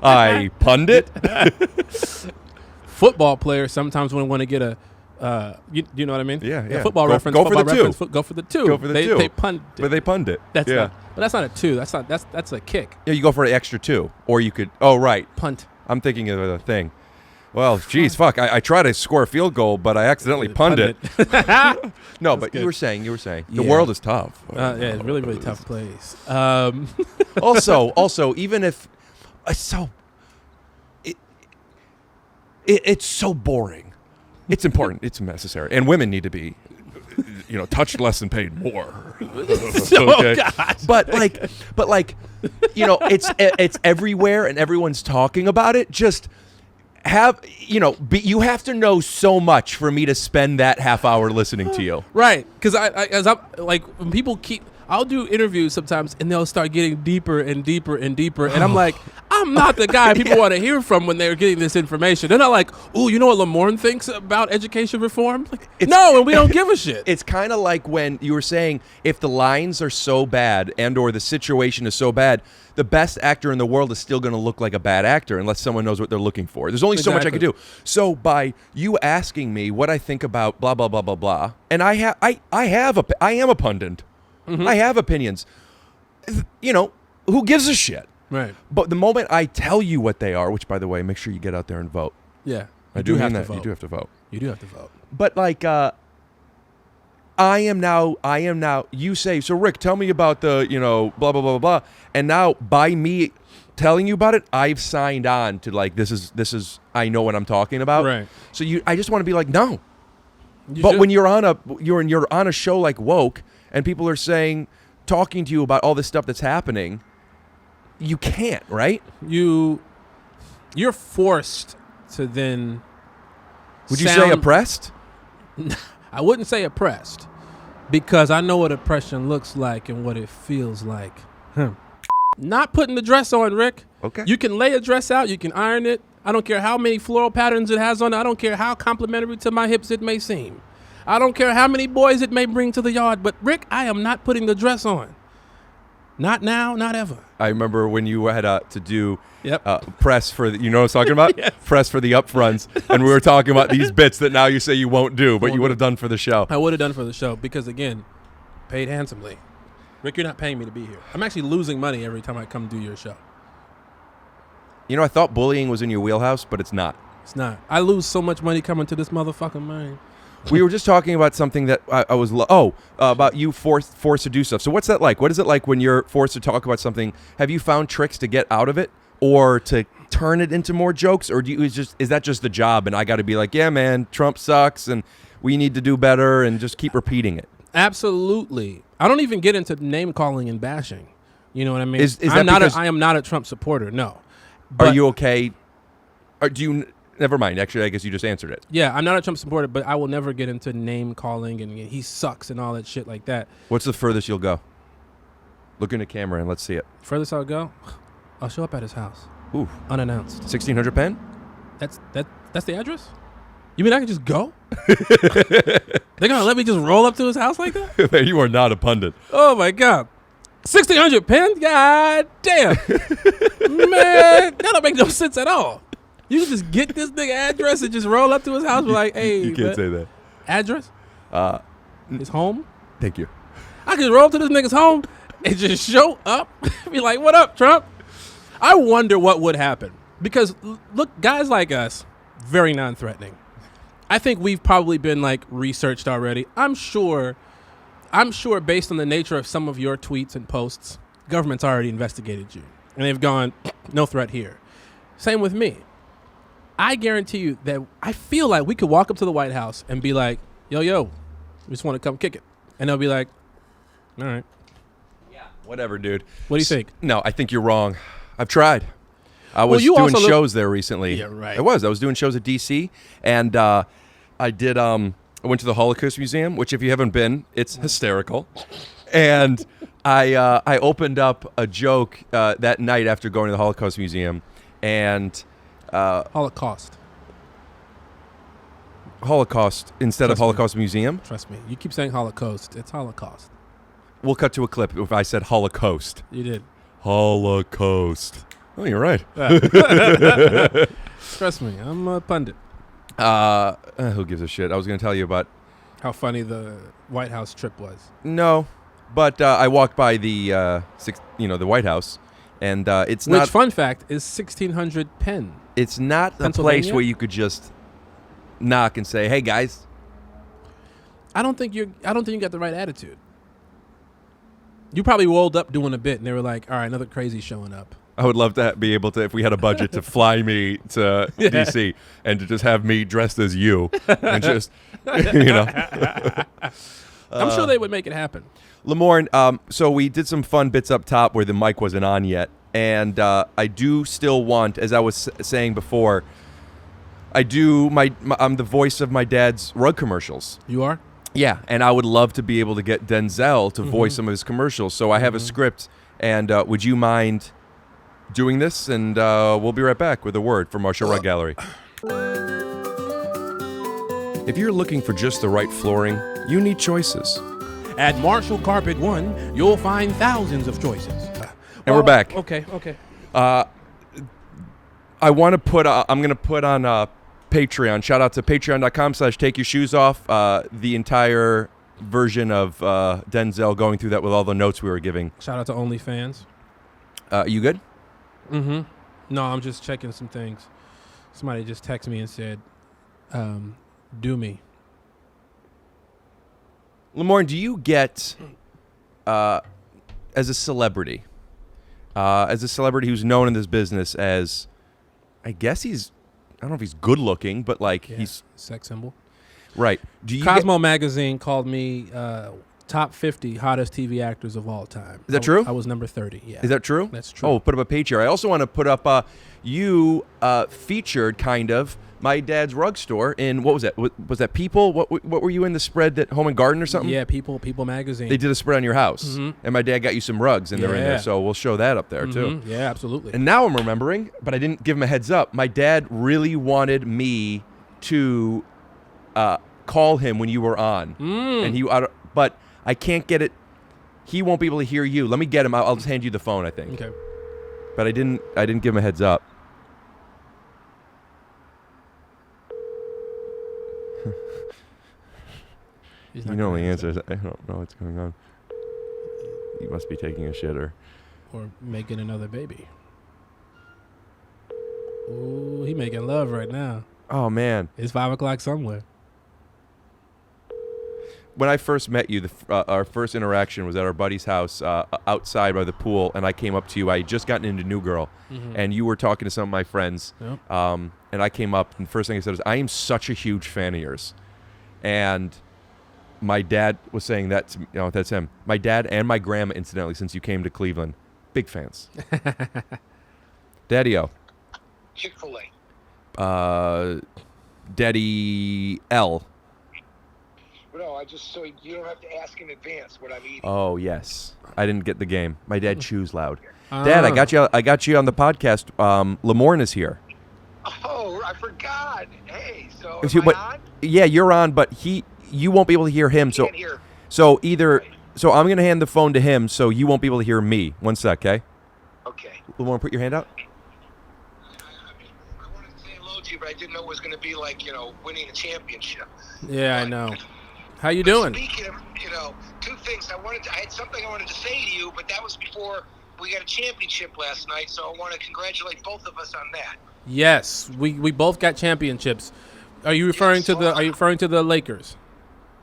I pundit. Football players sometimes want to get a, you know what I mean? Yeah. Football Go- reference. go for football the two. reference, go for the two. Go for the two. They pundit. But they pundit. That's yeah. not, but that's not a two. That's a kick. Yeah, you go for an extra two. Or you could, oh, right. Punt. I'm thinking of a thing. Well, geez, fuck. I tried to score a field goal, but I accidentally punted. No, but good. you were saying, the Yeah. world is tough. Yeah, it's really, really tough place. Also, even if, it's so boring. It's important. It's necessary. And women need to be, touched less and paid more. Oh, God. But it's everywhere and everyone's talking about it. Just you have to know so much for me to spend that half hour listening to you. Right, because when people I'll do interviews sometimes and they'll start getting deeper and deeper and deeper, and I'm like, I'm not the guy people want to hear from when they're getting this information. They're not like, ooh, you know what Lamorne thinks about education reform? Like, no, and we don't give a shit. It's kind of like when you were saying if the lines are so bad and or the situation is so bad, the best actor in the world is still going to look like a bad actor unless someone knows what they're looking for. There's only so much I can do. So by you asking me what I think about blah blah blah blah blah, and I am a pundit. Mm-hmm. I have opinions. Who gives a shit? Right. But the moment I tell you what they are, which by the way, make sure you get out there and vote. Yeah. I do mean that. You do have to vote. You do have to vote. But I am now, you say, so Rick, tell me about the, blah, blah, blah, blah. And now by me telling you about it, I've signed on to this is, I know what I'm talking about. Right. So I just want to be like, no. You but should. when you're on a show like Woke and people are talking to you about all this stuff that's happening, you can't, right? You're forced to then. Would you say oppressed? I wouldn't say oppressed, because I know what oppression looks like and what it feels like. Not putting the dress on, Rick. Okay. You can lay a dress out. You can iron it. I don't care how many floral patterns it has on it. I don't care how complimentary to my hips it may seem. I don't care how many boys it may bring to the yard. But, Rick, I am not putting the dress on. Not now, not ever. I remember when you had to do Yep. press for you know what I was talking about? Yes. Press for the upfronts. And we were talking about these bits that now you say you won't do, but you would have done for the show. I would have done for the show because, again, paid handsomely. Rick, you're not paying me to be here. I'm actually losing money every time I come do your show. I thought bullying was in your wheelhouse, but it's not. It's not. I lose so much money coming to this motherfucking mine. We were just talking about something that I was about you forced to do stuff. So what's that like? What is it like when you're forced to talk about something? Have you found tricks to get out of it or to turn it into more jokes, or is that just the job and I got to be like, yeah, man, Trump sucks and we need to do better and just keep repeating it? Absolutely. I don't even get into name calling and bashing. You know what I mean? Is that because I am not a Trump supporter. No. Are you okay? Or do you? Never mind. Actually, I guess you just answered it. Yeah, I'm not a Trump supporter, but I will never get into name calling and he sucks and all that shit like that. What's the furthest you'll go? Look in the camera and let's see it. Furthest I'll go, I'll show up at his house. Ooh. Unannounced. 1600 Penn? That's the address? You mean I can just go? They're gonna let me just roll up to his house like that? You are not a pundit. Oh my God. 1600 Penn? God damn. Man, that don't make no sense at all. You can just get this nigga address and just roll up to his house. Be like, hey, You can't say that. Address? His home? Thank you. I could roll up to this nigga's home and just show up. Be like, what up, Trump? I wonder what would happen. Because, look, guys like us, very non-threatening. I think we've probably been, like, researched already. I'm sure based on the nature of some of your tweets and posts, government's already investigated you. And they've gone, no threat here. Same with me. I guarantee you that I feel like we could walk up to the White House and be like, yo, we just want to come kick it. And they'll be like, all right. Yeah. Whatever, dude. What do you think? No, I think you're wrong. I've tried. I was you doing also shows there recently. Yeah, right. I was doing shows at DC, and I did. I went to the Holocaust Museum, which if you haven't been, it's hysterical. And I opened up a joke that night after going to the Holocaust Museum, and Holocaust instead of Holocaust Museum. Trust me. You keep saying Holocaust. It's Holocaust. We'll cut to a clip if I said Holocaust. You did. Holocaust. Oh, you're right. Trust me. I'm a pundit. Who gives a shit? I was going to tell you about How funny the White House trip was. No, but I walked by the the White House, and it's Which, not. fun fact, is 1600 Penn. It's not a place Pennsylvania? where you could just knock and say, "Hey guys." I don't think you got the right attitude. You probably rolled up doing a bit, and they were like, "All right, another crazy showing up." I would love to be able to, if we had a budget, to fly me to DC and to just have me dressed as you and just, I'm sure they would make it happen. Lamorne, so we did some fun bits up top where the mic wasn't on yet, and I do still want, as I was saying before, I'm the voice of my dad's rug commercials. You are? Yeah, and I would love to be able to get Denzel to voice some of his commercials. So I have a script, and would you mind doing this? And we'll be right back with a word from our Show Rug Gallery. If you're looking for just the right flooring, you need choices. At Marshall Carpet One, you'll find thousands of choices. And we're back. Okay. I want to put. I'm going to put on Patreon. Shout out to patreon.com/takeyourshoesoff. The entire version of Denzel going through that with all the notes we were giving. Shout out to OnlyFans. You good? Mm-hmm. No, I'm just checking some things. Somebody just texted me and said, do me. Lamorne, do you get, as a celebrity who's known in this business as, I guess I don't know if he's good looking, but like he's sex symbol. Right. Do you Cosmo magazine called me top 50 hottest TV actors of all time. Is that true? I was number 30. Yeah. Is that true? That's true. Oh, put up a page here. I also want to put up you featured kind of my dad's rug store in, what was that? Was that People? What were you in the spread that Home and Garden or something? Yeah, People magazine. They did a spread on your house, and my dad got you some rugs, and they're in there. So we'll show that up there too. Yeah, absolutely. And now I'm remembering, but I didn't give him a heads up. My dad really wanted me to call him when you were on, and but I can't get it. He won't be able to hear you. Let me get him. I'll just hand you the phone, I think. Okay. But I didn't give him a heads up. He normally answers. I don't know what's going on. He must be taking a shit or making another baby. Ooh, he making love right now. Oh man, it's 5 o'clock somewhere. When I first met you, our first interaction was at our buddy's house outside by the pool, and I came up to you. I had just gotten into New Girl, and you were talking to some of my friends, and I came up, and the first thing I said was, I am such a huge fan of yours. And my dad was saying that to me, that's him. My dad and my grandma, incidentally, since you came to Cleveland, big fans. Daddy-O. Chick-fil-A. Daddy L. No, so you don't have to ask in advance what I'm eating. Oh yes, I didn't get the game. My dad chews loud. Dad, I got you on the podcast. Lamorne is here. Oh, I forgot. Hey, so am I on? Yeah, you're on, but you won't be able to hear him. So I'm gonna hand the phone to him, so you won't be able to hear me. 1 sec, okay? Okay. Lamorne, put your hand out. I want to say to you, but I didn't know it was going to be like, winning a championship. Yeah, I But- know. How you but doing? Speaking of, two things. I had something I wanted to say to you, but that was before we got a championship last night, so I want to congratulate both of us on that. Yes, we both got championships. Are you referring to the Lakers?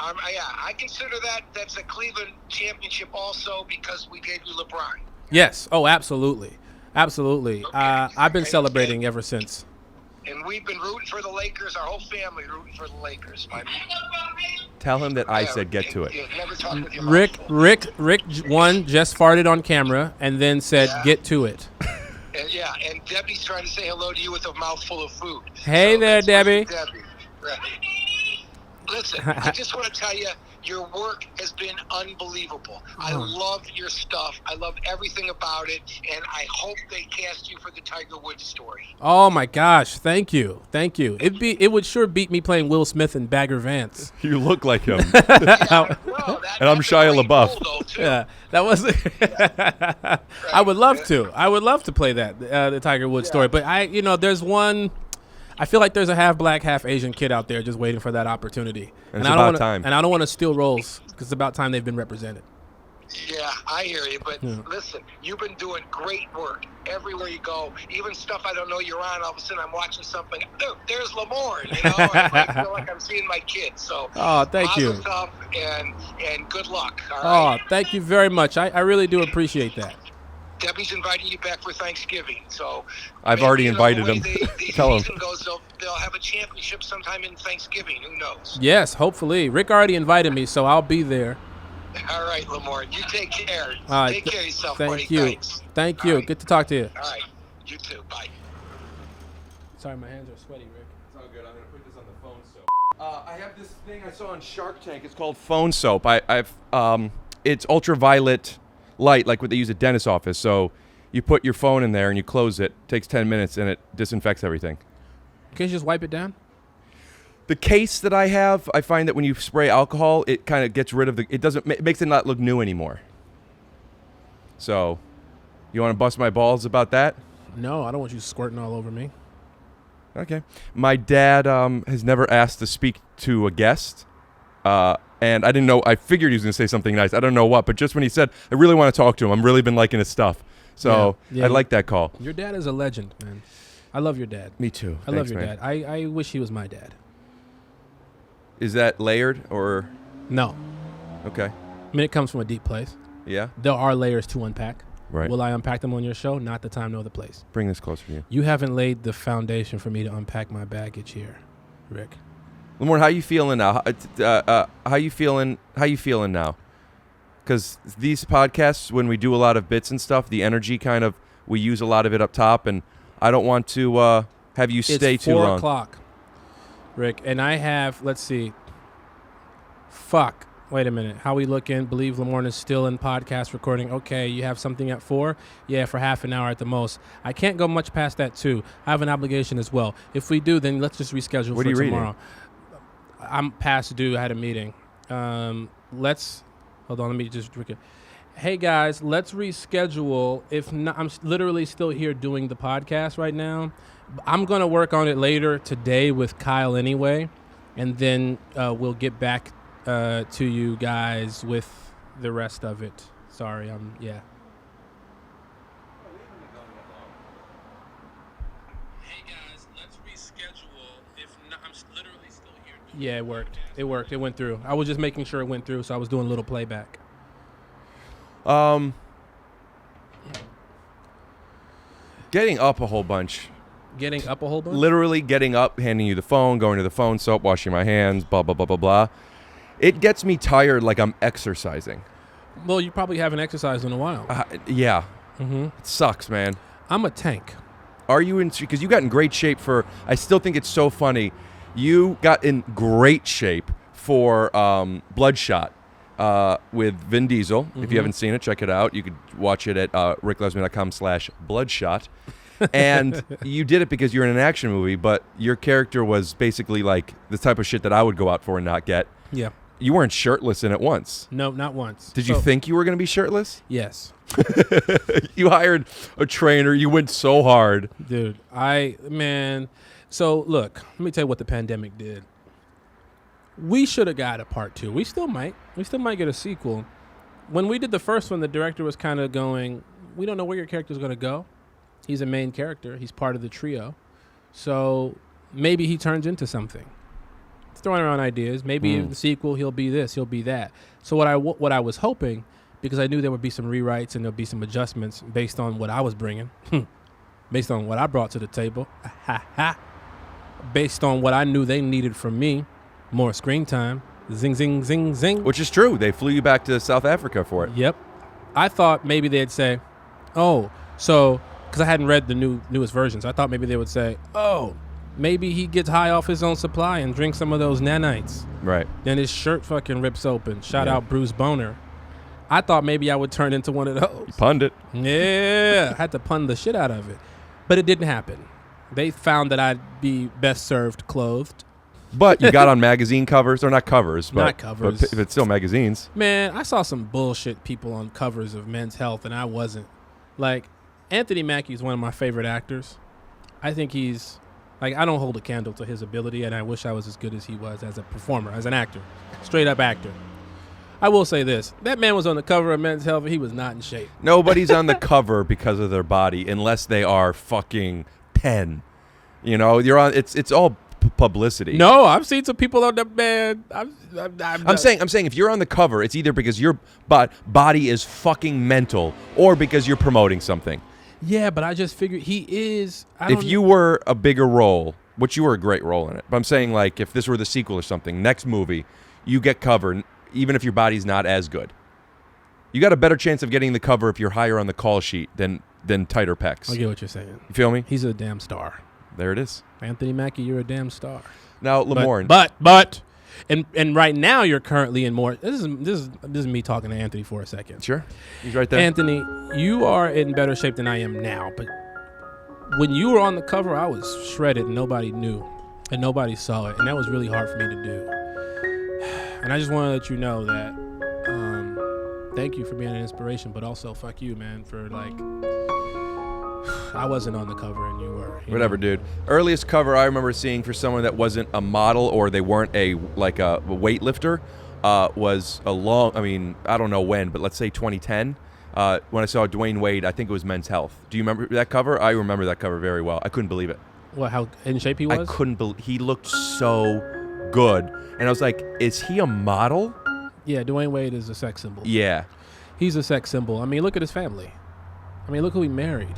Yeah, I consider that's a Cleveland championship also because we gave you LeBron. Yes. Oh, absolutely. Absolutely. Okay. I've been celebrating ever since. And we've been rooting for the Lakers, our whole family rooting for the Lakers. Tell him that I said get to it. Never talk with your Rick mouth one just farted on camera and then said, Yeah. "Get to it." and Debbie's trying to say hello to you with a mouthful of food. Hey there, that's Debbie. Debbie. Right. Listen, I just want to tell you, your work has been unbelievable. I love your stuff. I love everything about it, and I hope they cast you for the Tiger Woods story. Oh my gosh! Thank you. It would sure beat me playing Will Smith and Bagger Vance. You look like him. Yeah, well, And I'm that's a Shia great LaBeouf. role, though, too. Yeah, that was. I would love to. I would love to play that the Tiger Woods story. But there's one. I feel like there's a half black, half Asian kid out there just waiting for that opportunity. And it's I don't about wanna, time. And I don't want to steal roles because it's about time they've been represented. Yeah, I hear you. But listen, you've been doing great work everywhere you go. Even stuff I don't know you're on, all of a sudden I'm watching something. Oh, there's Lamorne. I feel like I'm seeing my kids. So, Thank you. stuff and good luck. All Oh, right. thank you very much. I really do appreciate that. Debbie's inviting you back for Thanksgiving. So I've maybe, already the invited way him. The Tell him. season goes, they'll have a championship sometime in Thanksgiving. Who knows? Yes, hopefully. Rick already invited me, so I'll be there. All right, Lamorne. You take care. All right, Take care of yourself, thank buddy. you. Thanks. Thank All you. right. Good to talk to you. All right. You too. Bye. Sorry, my hands are sweaty, Rick. It's all good. I'm gonna put this on the phone soap. I have this thing I saw on Shark Tank. It's called phone soap. It's ultraviolet light, like what they use at dentist's office. So you put your phone in there and you close it. Takes 10 minutes and it disinfects everything. Can't you just wipe it down? The case that I have, I find that when you spray alcohol, it kind of gets rid of it makes it not look new anymore. So, you want to bust my balls about that? No, I don't want you squirting all over me. Okay. My dad has never asked to speak to a guest, and I didn't know. I figured he was going to say something nice. I don't know what, but just when he said, I really want to talk to him. I've really been liking his stuff. So, Yeah, I like that call. Your dad is a legend, man. I love your dad. Me too. I love Thanks, your man. dad. I wish he was my dad. Is that layered or? No. Okay. I mean, it comes from a deep place. Yeah? There are layers to unpack. Right. Will I unpack them on your show? Not the time, nor the place. Bring this closer to you. You haven't laid the foundation for me to unpack my baggage here, Rick. Lamorne, how you feeling now? How you feeling? How you feeling now? Because these podcasts, when we do a lot of bits and stuff, the energy we use a lot of it up top, and I don't want to have you stay It's too 4 long. o'clock, Rick, and I have. Let's see. Fuck. Wait a minute. How we looking? Believe Lamorne is still in podcast recording. Okay, you have something at 4? Yeah, for half an hour at the most. I can't go much past that too. I have an obligation as well. If we do, then let's just reschedule What for are you tomorrow. I'm past due. I had a meeting. Let's hold on. Let me just drink it. Hey guys, let's reschedule. If not, I'm literally still here doing the podcast right now. I'm gonna work on it later today with Kyle anyway, and then we'll get back to you guys with the rest of it. Sorry, yeah. Hey guys, let's reschedule. If not, I'm literally still here. Yeah, it worked. It worked. It went through. I was just making sure it went through, so I was doing a little playback. Getting up a whole bunch. Getting up a whole bunch? Literally getting up, handing you the phone, going to the phone soap, washing my hands, blah, blah, blah, blah, blah. It gets me tired like I'm exercising. Well, you probably haven't exercised in a while. Yeah. Mm-hmm. It sucks, man. I'm a tank. Are you in? Because you got in great shape for. I still think it's so funny. You got in great shape for Bloodshot with Vin Diesel. If you haven't seen it, check it out. You could watch it at rickglassman.com/bloodshot. And you did it because you're in an action movie, but your character was basically like the type of shit that I would go out for and not get. Yeah. You weren't shirtless in it once. No, not once. Did you think you were going to be shirtless? Yes. You hired a trainer. You went so hard. Dude, So look, let me tell you what the pandemic did. We should have got a part 2. We still might get a sequel. When we did the first one, the director was kind of going, we don't know where your character's going to go. He's a main character. He's part of the trio. So maybe he turns into something. Throwing around ideas. Maybe in the sequel he'll be this, he'll be that. So what I was hoping, because I knew there would be some rewrites and there'll be some adjustments based on what I was bringing, based on what I brought to the table, based on what I knew they needed from me, more screen time, zing, zing, zing, zing. Which is true. They flew you back to South Africa for it. Yep. I thought maybe they'd say, oh, so, because I hadn't read the newest versions, I thought maybe they would say, oh, maybe he gets high off his own supply and drinks some of those nanites. Right. Then his shirt fucking rips open. Shout out Bruce Boner. I thought maybe I would turn into one of those. You punned it. Yeah. I had to pun the shit out of it. But it didn't happen. They found that I'd be best served clothed. But you got on magazine covers, or not covers. But, Not covers. But it's still magazines. Man, I saw some bullshit people on covers of Men's Health, and I wasn't. Like, Anthony Mackie is one of my favorite actors. I think he's... Like, I don't hold a candle to his ability, and I wish I was as good as he was as a performer, as an actor. Straight up actor. I will say this. That man was on the cover of Men's Health, and he was not in shape. Nobody's on the cover because of their body, unless they are fucking 10. You know, you're on. It's all publicity. No, I've seen some people on the man. I'm saying if you're on the cover, it's either because your body is fucking mental, or because you're promoting something. Yeah, but I just figured he is. If you were a bigger role, which you were a great role in it, but I'm saying, like, if this were the sequel or something, next movie, you get covered, even if your body's not as good. You got a better chance of getting the cover if you're higher on the call sheet than tighter pecs. I get what you're saying. You feel me? He's a damn star. There it is. Anthony Mackie, you're a damn star. Now, Lamorne. But, and right now you're currently in more. This is me talking to Anthony for a second. Sure. He's right there. Anthony, you are in better shape than I am now. But when you were on the cover, I was shredded and nobody knew. And nobody saw it. And that was really hard for me to do. And I just want to let you know that thank you for being an inspiration, but also fuck you, man, for like, I wasn't on the cover and you were. Whatever, dude. Earliest cover I remember seeing for someone that wasn't a model or they weren't a weightlifter was a long, I mean, I don't know when, but let's say 2010. When I saw Dwayne Wade, I think it was Men's Health. Do you remember that cover? I remember that cover very well. I couldn't believe it. What, how in shape he was? I couldn't believe, he looked so good. And I was like, is he a model? Yeah, Dwayne Wade is a sex symbol. Yeah. He's a sex symbol. I mean, look at his family. I mean, look who he married.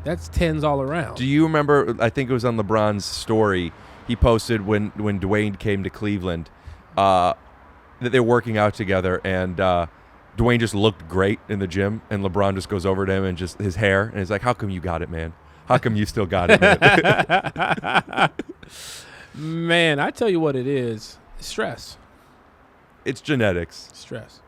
That's tens all around. Do you remember, I think it was on LeBron's story, he posted when Dwayne came to Cleveland, that they're working out together, and Dwayne just looked great in the gym, and LeBron just goes over to him and just his hair, and he's like, how come you got it, man? How come you still got it, man? Man, I tell you what it is. Stress. It's genetics. Stress.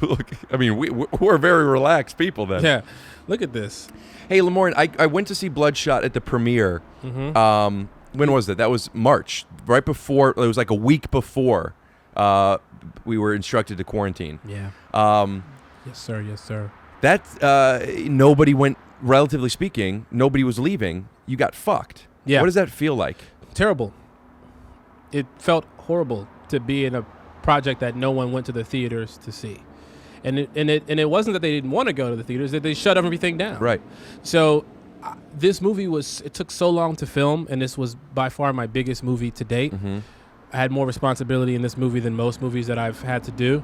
Look, I mean, we're very relaxed people then. Yeah. Look at this. Hey, Lamorne, I went to see Bloodshot at the premiere. Mm-hmm. When was that? That was March, right before. It was like a week before we were instructed to quarantine. Yeah. Yes, sir. Yes, sir. That nobody went. Relatively speaking, nobody was leaving. You got fucked. Yeah. What does that feel like? Terrible. It felt horrible to be in a project that no one went to the theaters to see. And it wasn't that they didn't want to go to the theaters, that they shut everything down. Right. So this movie it took so long to film, and this was by far my biggest movie to date. Mm-hmm. I had more responsibility in this movie than most movies that I've had to do.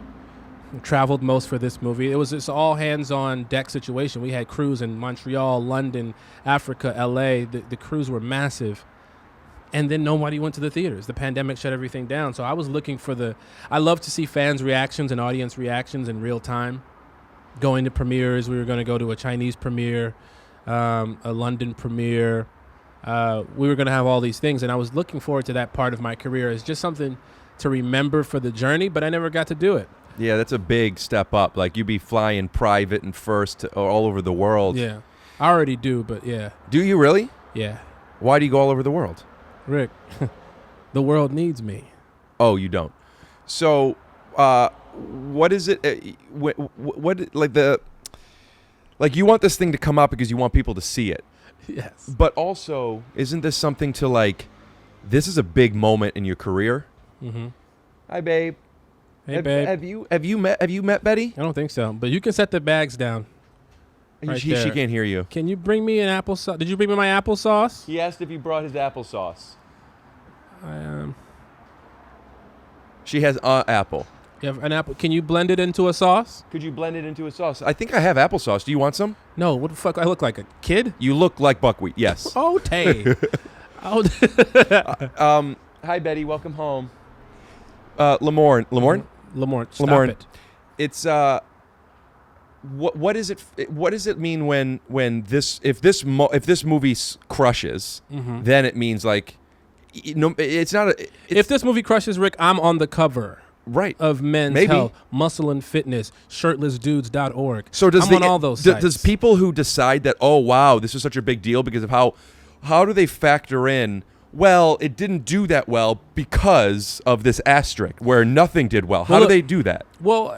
Traveled most for this movie. It was this all hands on deck situation. We had crews in Montreal, London, Africa, LA. The crews were massive. And then nobody went to the theaters. The pandemic shut everything down. So I was looking for I love to see fans' reactions and audience reactions in real time. Going to premieres. We were going to go to a Chinese premiere, a London premiere. We were going to have all these things. And I was looking forward to that part of my career as just something to remember for the journey, but I never got to do it. Yeah, that's a big step up. Like, you'd be flying private and first all over the world. Yeah. I already do, but yeah. Do you really? Yeah. Why do you go all over the world? Rick, the world needs me. Oh, you don't. So, what is it? What like you want this thing to come out because you want people to see it. Yes. But also, isn't this something to like? This is a big moment in your career. Mm-hmm. Hi, babe. Hey, babe. Have you met Betty? I don't think so, but you can set the bags down. Right She can't hear you. Can you bring me an applesauce? Did you bring me my applesauce? He asked if you brought his applesauce. She has apple. You have an apple. Can you blend it into a sauce? Could you blend it into a sauce? I think I have applesauce. Do you want some? No. What the fuck? I look like a kid? You look like buckwheat. Yes. Oh, Tay. Hi, Betty. Welcome home. Lamorne. Stop it. It's what is it? What does it mean when if this movie crushes, then it means like it's not a. If this movie crushes, Rick, I'm on the cover. Right. Of Men's Maybe. Health, Muscle and Fitness, shirtlessdudes.org. So I'm on all those sites. Does people who decide that, oh wow, this is such a big deal because of how do they factor in? Well, it didn't do that well because of this asterisk where nothing did well. How do they do that? Well,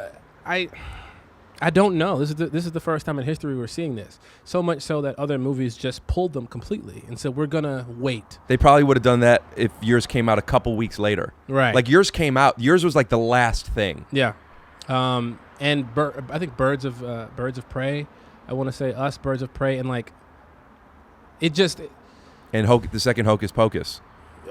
I don't know. This is the first time in history we're seeing this. So much so that other movies just pulled them completely and said we're gonna wait. They probably would have done that if yours came out a couple weeks later. Right. Like yours came out. Yours was like the last thing. Yeah. And I think Birds of Prey. I want to say Us, Birds of Prey, and like it just. And the second Hocus Pocus.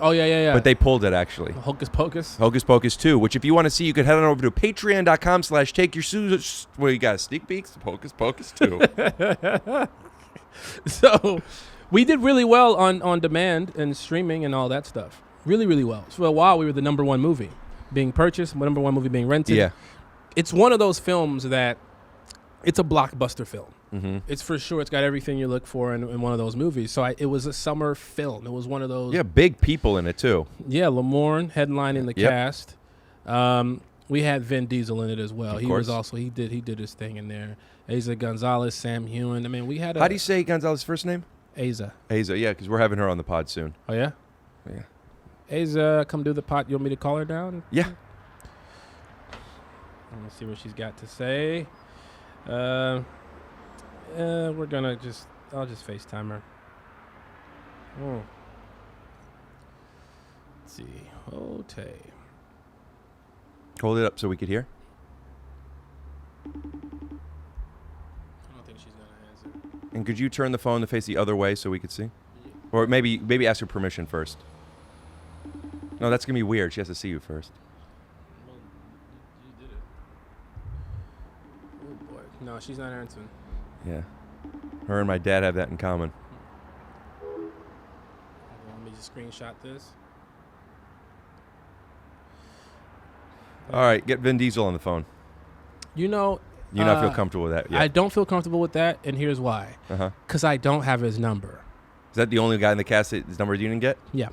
Oh yeah. But they pulled it actually. Hocus Pocus. Hocus Pocus 2, which if you want to see, you could head on over to patreon.com/takeyourshoes. Well, you got sneak peeks of Hocus Pocus 2. So we did really well on demand and streaming and all that stuff. Really, really well. So for a while, we were the number one movie being purchased, number one movie being rented. Yeah. It's one of those films that it's a blockbuster film. Mm-hmm. It's for sure. It's got everything you look for in one of those movies. So it was a summer film. It was one of those. Yeah, big people in it too. Yeah, Lamorne headlining the Yep. cast. We had Vin Diesel in it as well. Of He course. was also he did his thing in there. Eiza González, Sam Heughan. I mean, we had. How do you say González's first name? Eiza. Eiza, yeah, because we're having her on the pod soon. Oh yeah. Yeah. Eiza, come do the pot. You want me to call her down? Yeah. Let's see what she's got to say. We're gonna I'll just FaceTime her. Oh. Let's see. Tay. Hold it up so we could hear. I don't think she's gonna answer. And could you turn the phone to face the other way so we could see? Or maybe ask her permission first. No, that's gonna be weird. She has to see you first. Well, you did it. Oh boy. No, she's not answering. Yeah. Her and my dad have that in common. Let me just screenshot this. All right, get Vin Diesel on the phone. You know. You not feel comfortable with that yet? I don't feel comfortable with that, and here's why. Because I don't have his number. Is that the only guy in the cast that his number you didn't get? Yeah.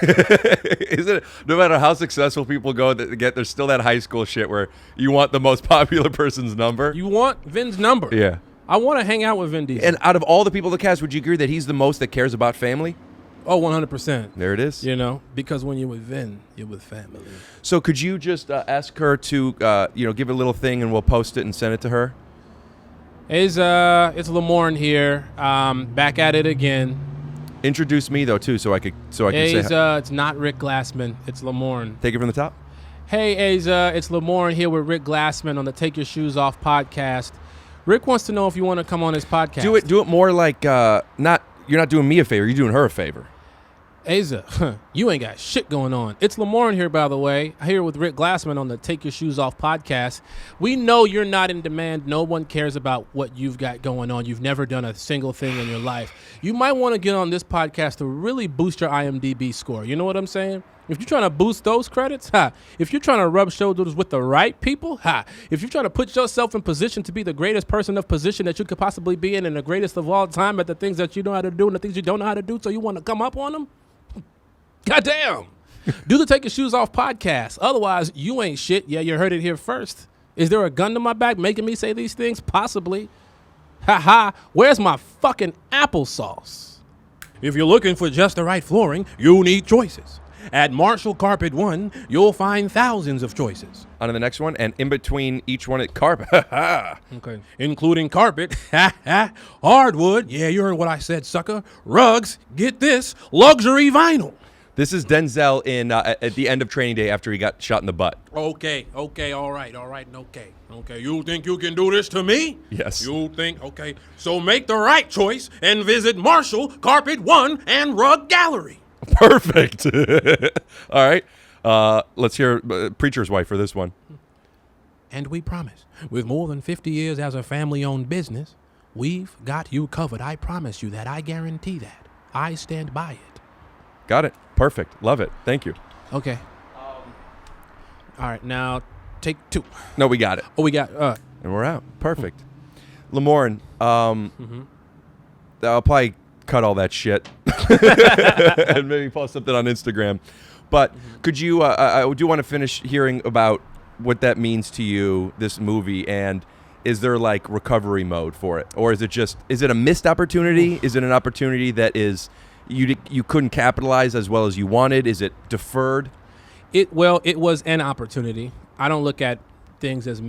Is it? No matter how successful people go that get, there's still that high school shit where you want the most popular person's number. You want Vin's number. Yeah. I want to hang out with Vin Diesel. And out of all the people in the cast, would you agree that he's the most that cares about family? Oh, 100%. There it is. You know, because when you're with Vin, you're with family. So could you just ask her to, give a little thing and we'll post it and send it to her? It's Lamorne here. Back at it again. Introduce me though too, so I can say. It's not Rick Glassman. It's Lamorne. Take it from the top. Hey, Eiza, it's Lamorne here with Rick Glassman on the Take Your Shoes Off podcast. Rick wants to know if you want to come on his podcast. Do it more like you're not doing me a favor. You're doing her a favor. Eiza, you ain't got shit going on. It's Lamorne here, by the way, here with Rick Glassman on the Take Your Shoes Off podcast. We know you're not in demand. No one cares about what you've got going on. You've never done a single thing in your life. You might want to get on this podcast to really boost your IMDb score. You know what I'm saying? If you're trying to boost those credits, if you're trying to rub shoulders with the right people, if you're trying to put yourself in position to be the greatest person of position that you could possibly be in and the greatest of all time at the things that you know how to do and the things you don't know how to do, so you want to come up on them? Goddamn. Do the Take Your Shoes Off podcast. Otherwise, you ain't shit. Yeah, you heard it here first. Is there a gun to my back making me say these things? Possibly. Where's my fucking applesauce? If you're looking for just the right flooring, you need choices. At Marshall Carpet One, you'll find thousands of choices. On to the next one, and in between each one, carpet. Okay. Including carpet, hardwood, yeah, you heard what I said, sucker, rugs, get this, luxury vinyl. This is Denzel in at the end of Training Day after he got shot in the butt. Okay, all right, and okay. You think you can do this to me? Yes. You think, okay. So make the right choice and visit Marshall, Carpet One, and Rug Gallery. Perfect. All right. Let's hear Preacher's Wife for this one. And we promise, with more than 50 years as a family-owned business, we've got you covered. I promise you that. I guarantee that. I stand by it. Got it. Perfect. Love it. Thank you. Okay. All right, now take 2. No, we got it. Oh, we got, And we're out. Perfect. Lamorne, I'll probably cut all that shit and maybe post something on Instagram. But could you, I do want to finish hearing about what that means to you, this movie, and is there like recovery mode for it? Or is it a missed opportunity? Is it an opportunity that is, you couldn't capitalize as well as you wanted? Is it deferred? it was an opportunity. I don't look at things as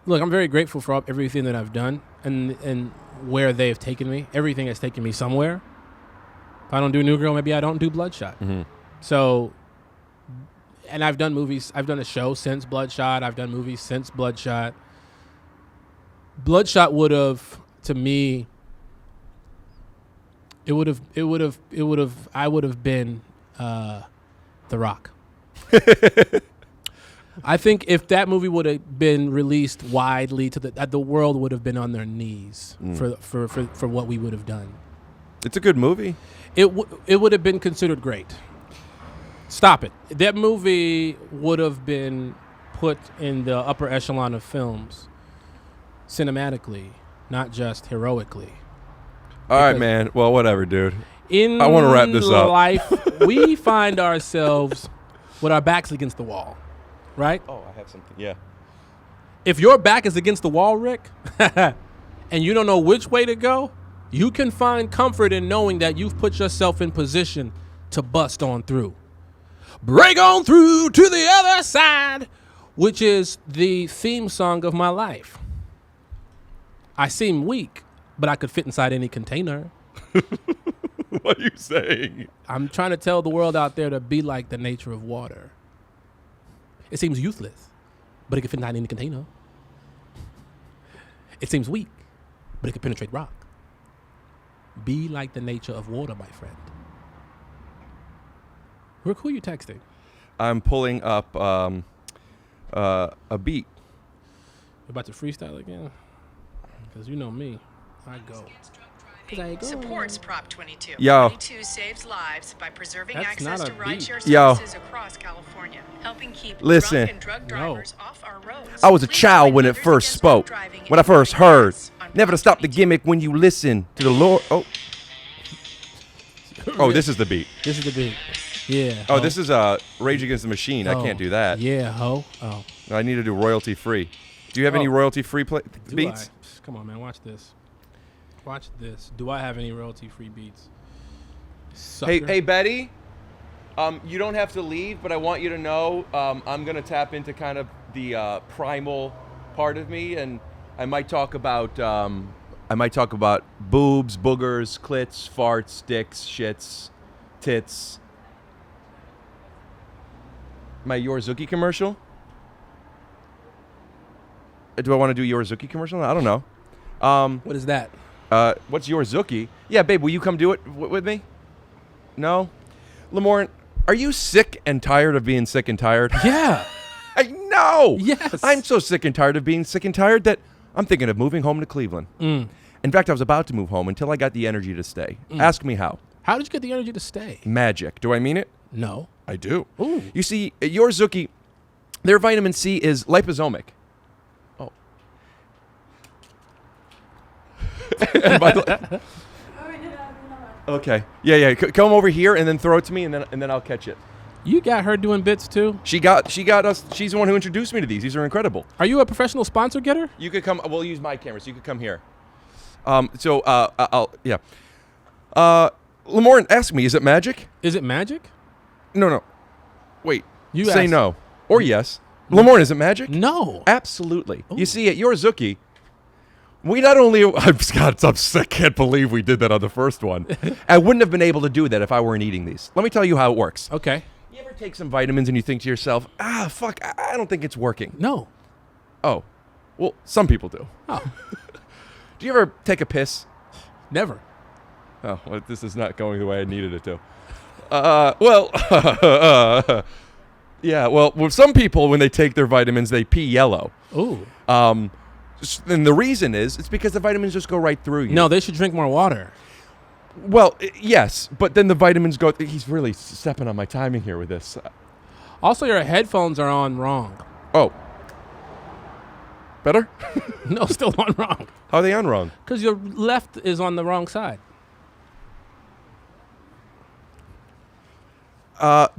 look, I'm very grateful for everything that I've done and where they've taken me. Everything has taken me somewhere. If I don't do New Girl, maybe I don't do Bloodshot. Mm-hmm. So, and I've done movies. I've done a show since Bloodshot. I've done movies since Bloodshot. Bloodshot would have, to me, I would have been The Rock. I think if that movie would have been released widely to the world would have been on their knees for what we would have done. It's a good movie. It would have been considered great. Stop it. That movie would have been put in the upper echelon of films cinematically, not just heroically. All right, man. Well, whatever, dude. I want to wrap this up. Life, we find ourselves with our backs against the wall, right? Oh, I have something. Yeah. If your back is against the wall, Rick, and you don't know which way to go, you can find comfort in knowing that you've put yourself in position to bust on through. Break on through to the other side, which is the theme song of my life. I seem weak, but I could fit inside any container. What are you saying? I'm trying to tell the world out there to be like the nature of water. It seems useless, but it can fit inside any container. It seems weak, but it can penetrate rock. Be like the nature of water, my friend. Rick, who are you texting? I'm pulling up a beat. You're about to freestyle again? Because you know me. I go. Supports Prop 22. Yo. 22 saves lives by preserving That's access not to a rideshare beat. Yo. services across California, helping keep Listen. drunk and drug drivers off our roads. I was a Please child join when it others first against spoke. drunk driving When I and first driving heard. deaths on Never to Prop stop the 22. gimmick when you listen to the Lord. Oh, this is the beat. This is the beat. Yeah. Oh, ho. this is Rage Against the Machine. I Oh, can't do that. Yeah, ho. Oh. I need to do royalty free. Do you have any Oh. royalty free Do beats? I? Come on, man. Watch this. Watch this. Do I have any royalty-free beats? Sucker. Hey, Betty. You don't have to leave, but I want you to know I'm gonna tap into kind of the primal part of me, and I might talk about boobs, boogers, clits, farts, dicks, shits, tits. My Yorzuki commercial? Do I want to do Yorzuki commercial? I don't know. What is that? What's Yorzuki? Yeah, babe, will you come do it with me? No? Lamorne, are you sick and tired of being sick and tired? Yeah. I know! Yes. I'm so sick and tired of being sick and tired that I'm thinking of moving home to Cleveland. In fact, I was about to move home until I got the energy to stay. Ask me how. How did you get the energy to stay? Magic. Do I mean it? No. I do. Ooh. You see, Yorzuki, their vitamin C is liposomic. Oh. And by the okay. Yeah. Come over here and then throw it to me, and then I'll catch it. You got her doing bits too? She got us. She's the one who introduced me to these. These are incredible. Are you a professional sponsor getter? You could come. We'll use my camera, so you could come here. I'll. Yeah. Lamorne, ask me, is it magic? Is it magic? No. Wait. You say ask. no. Or yes. Lamorne, is it magic? No. Absolutely. You see, at your Zuki, we not only... I'm sick. Can't believe we did that on the first one. I wouldn't have been able to do that if I weren't eating these. Let me tell you how it works. Okay. You ever take some vitamins and you think to yourself, fuck, I don't think it's working. No. Oh. Well, some people do. Oh. Do you ever take a piss? Never. Oh, well, this is not going the way I needed it to. Yeah, well, with some people, when they take their vitamins, they pee yellow. Ooh. And the reason is, it's because the vitamins just go right through you. No, they should drink more water. Well, yes, but then the vitamins go... He's really stepping on my timing here with this. Also, your headphones are on wrong. Oh. Better? No, still on wrong. How are they on wrong? Because your left is on the wrong side.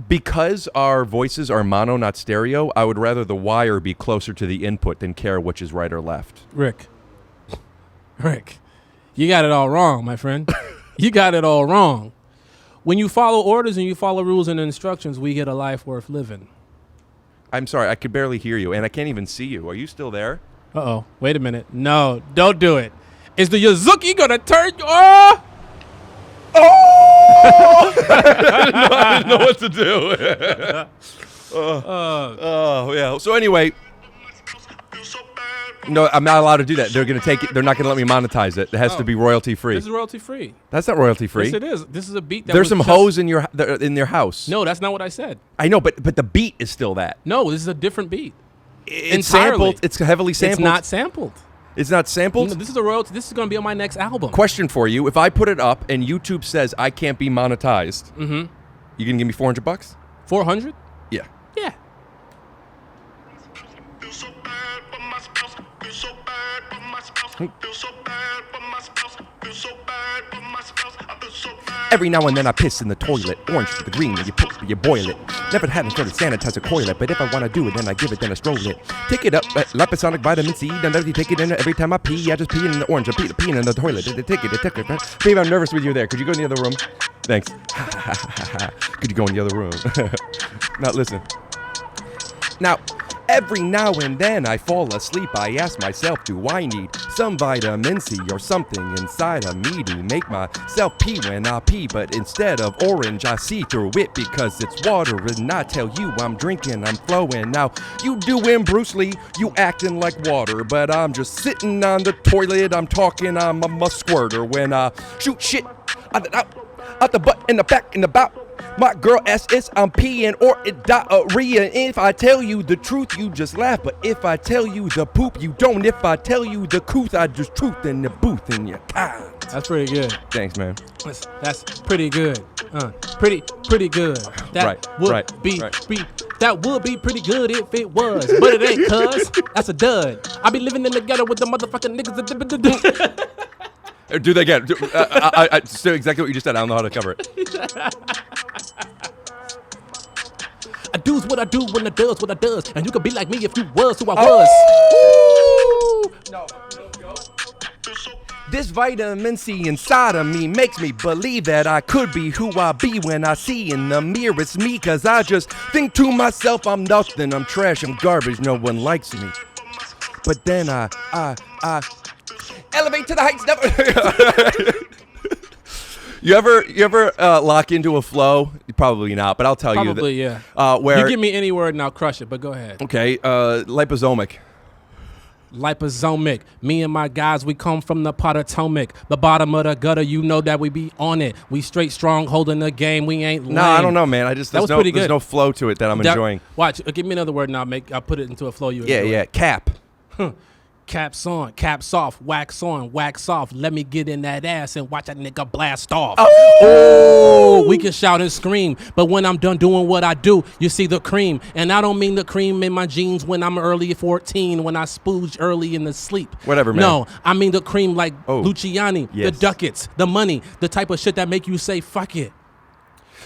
Because our voices are mono, not stereo, I would rather the wire be closer to the input than care which is right or left. Rick, you got it all wrong, my friend. You got it all wrong. When you follow orders and you follow rules and instructions, we get a life worth living. I'm sorry, I could barely hear you, and I can't even see you. Are you still there? Uh-oh. Wait a minute. No, don't do it. Is the Yazuki going to turn you... Oh! Oh! I didn't know what to do. Yeah. So anyway, no, I'm not allowed to do that. They're going to take it. They're not going to let me monetize it. It has to be royalty free. This is royalty free. That's not royalty free. Yes, it is. This is a beat that There's some just... hoes in your house. No, that's not what I said. I know, but the beat is still that. No, this is a different beat. It's Entirely. sampled. It's heavily sampled. It's not sampled. It's not sampled? No, this is a royalty. This is going to be on my next album. Question for you. If I put it up and YouTube says I can't be monetized, you going to give me $400? 400? Yeah. Yeah. Every now and then I piss in the toilet. Orange to the green when you boil it. Never had to sanitize a coil it, but if I want to do it, then I give it, then I stroll it. Take it up, liposonic vitamin C, then you take it in every time I pee. I just pee in the orange, I pee in the toilet. Take it. Babe, I'm nervous with you there. Could you go in the other room? Thanks. Could you go in the other room? Now listen. Now, every now and then I fall asleep. I ask myself, do I need some vitamin C or something inside of me to make myself pee when I pee? But instead of orange, I see through it because it's water. And I tell you, I'm drinking, I'm flowing. Now, you doing Bruce Lee, you acting like water. But I'm just sitting on the toilet, I'm talking, I'm a squirter. When I shoot shit out the butt, in the back, in the bout. My girl SS, I'm peeing or it diarrhea. If I tell you the truth, you just laugh. But if I tell you the poop, you don't. If I tell you the couth, I just truth in the booth in your kind. That's pretty good. Thanks, man. That's pretty good. Pretty good. That would be pretty good if it was, but it ain't, cuz. That's a dud. I be living in the ghetto with the motherfucking niggas. Do that again. I so exactly what you just said. I don't know how to cover it. I do's what I do when I does what I does, and you could be like me if you was who I was. No. This vitamin C inside of me makes me believe that I could be who I be when I see in the mirror it's me. Cause I just think to myself, I'm nothing, I'm trash, I'm garbage, no one likes me. But then I elevate to the heights. Never. You ever lock into a flow? Probably not, but I'll tell you. Probably, yeah. Where you give me any word and I'll crush it, but go ahead. Okay, liposomic. Liposomic. Me and my guys, we come from the Potomac. The bottom of the gutter, you know that we be on it. We straight strong, holding the game. We ain't lame. No, I don't know, man. That was pretty good. There's no flow to it that I'm enjoying. Watch, give me another word and I'll put it into a flow you enjoy. Yeah. Cap. Caps on, caps off, wax on, wax off. Let me get in that ass and watch that nigga blast off. Oh, we can shout and scream, but when I'm done doing what I do, you see the cream. And I don't mean the cream in my jeans when I'm early 14, when I spooge early in the sleep. Whatever, man. No, I mean the cream like Luciani, yes. the ducats, the money, the type of shit that make you say, fuck it.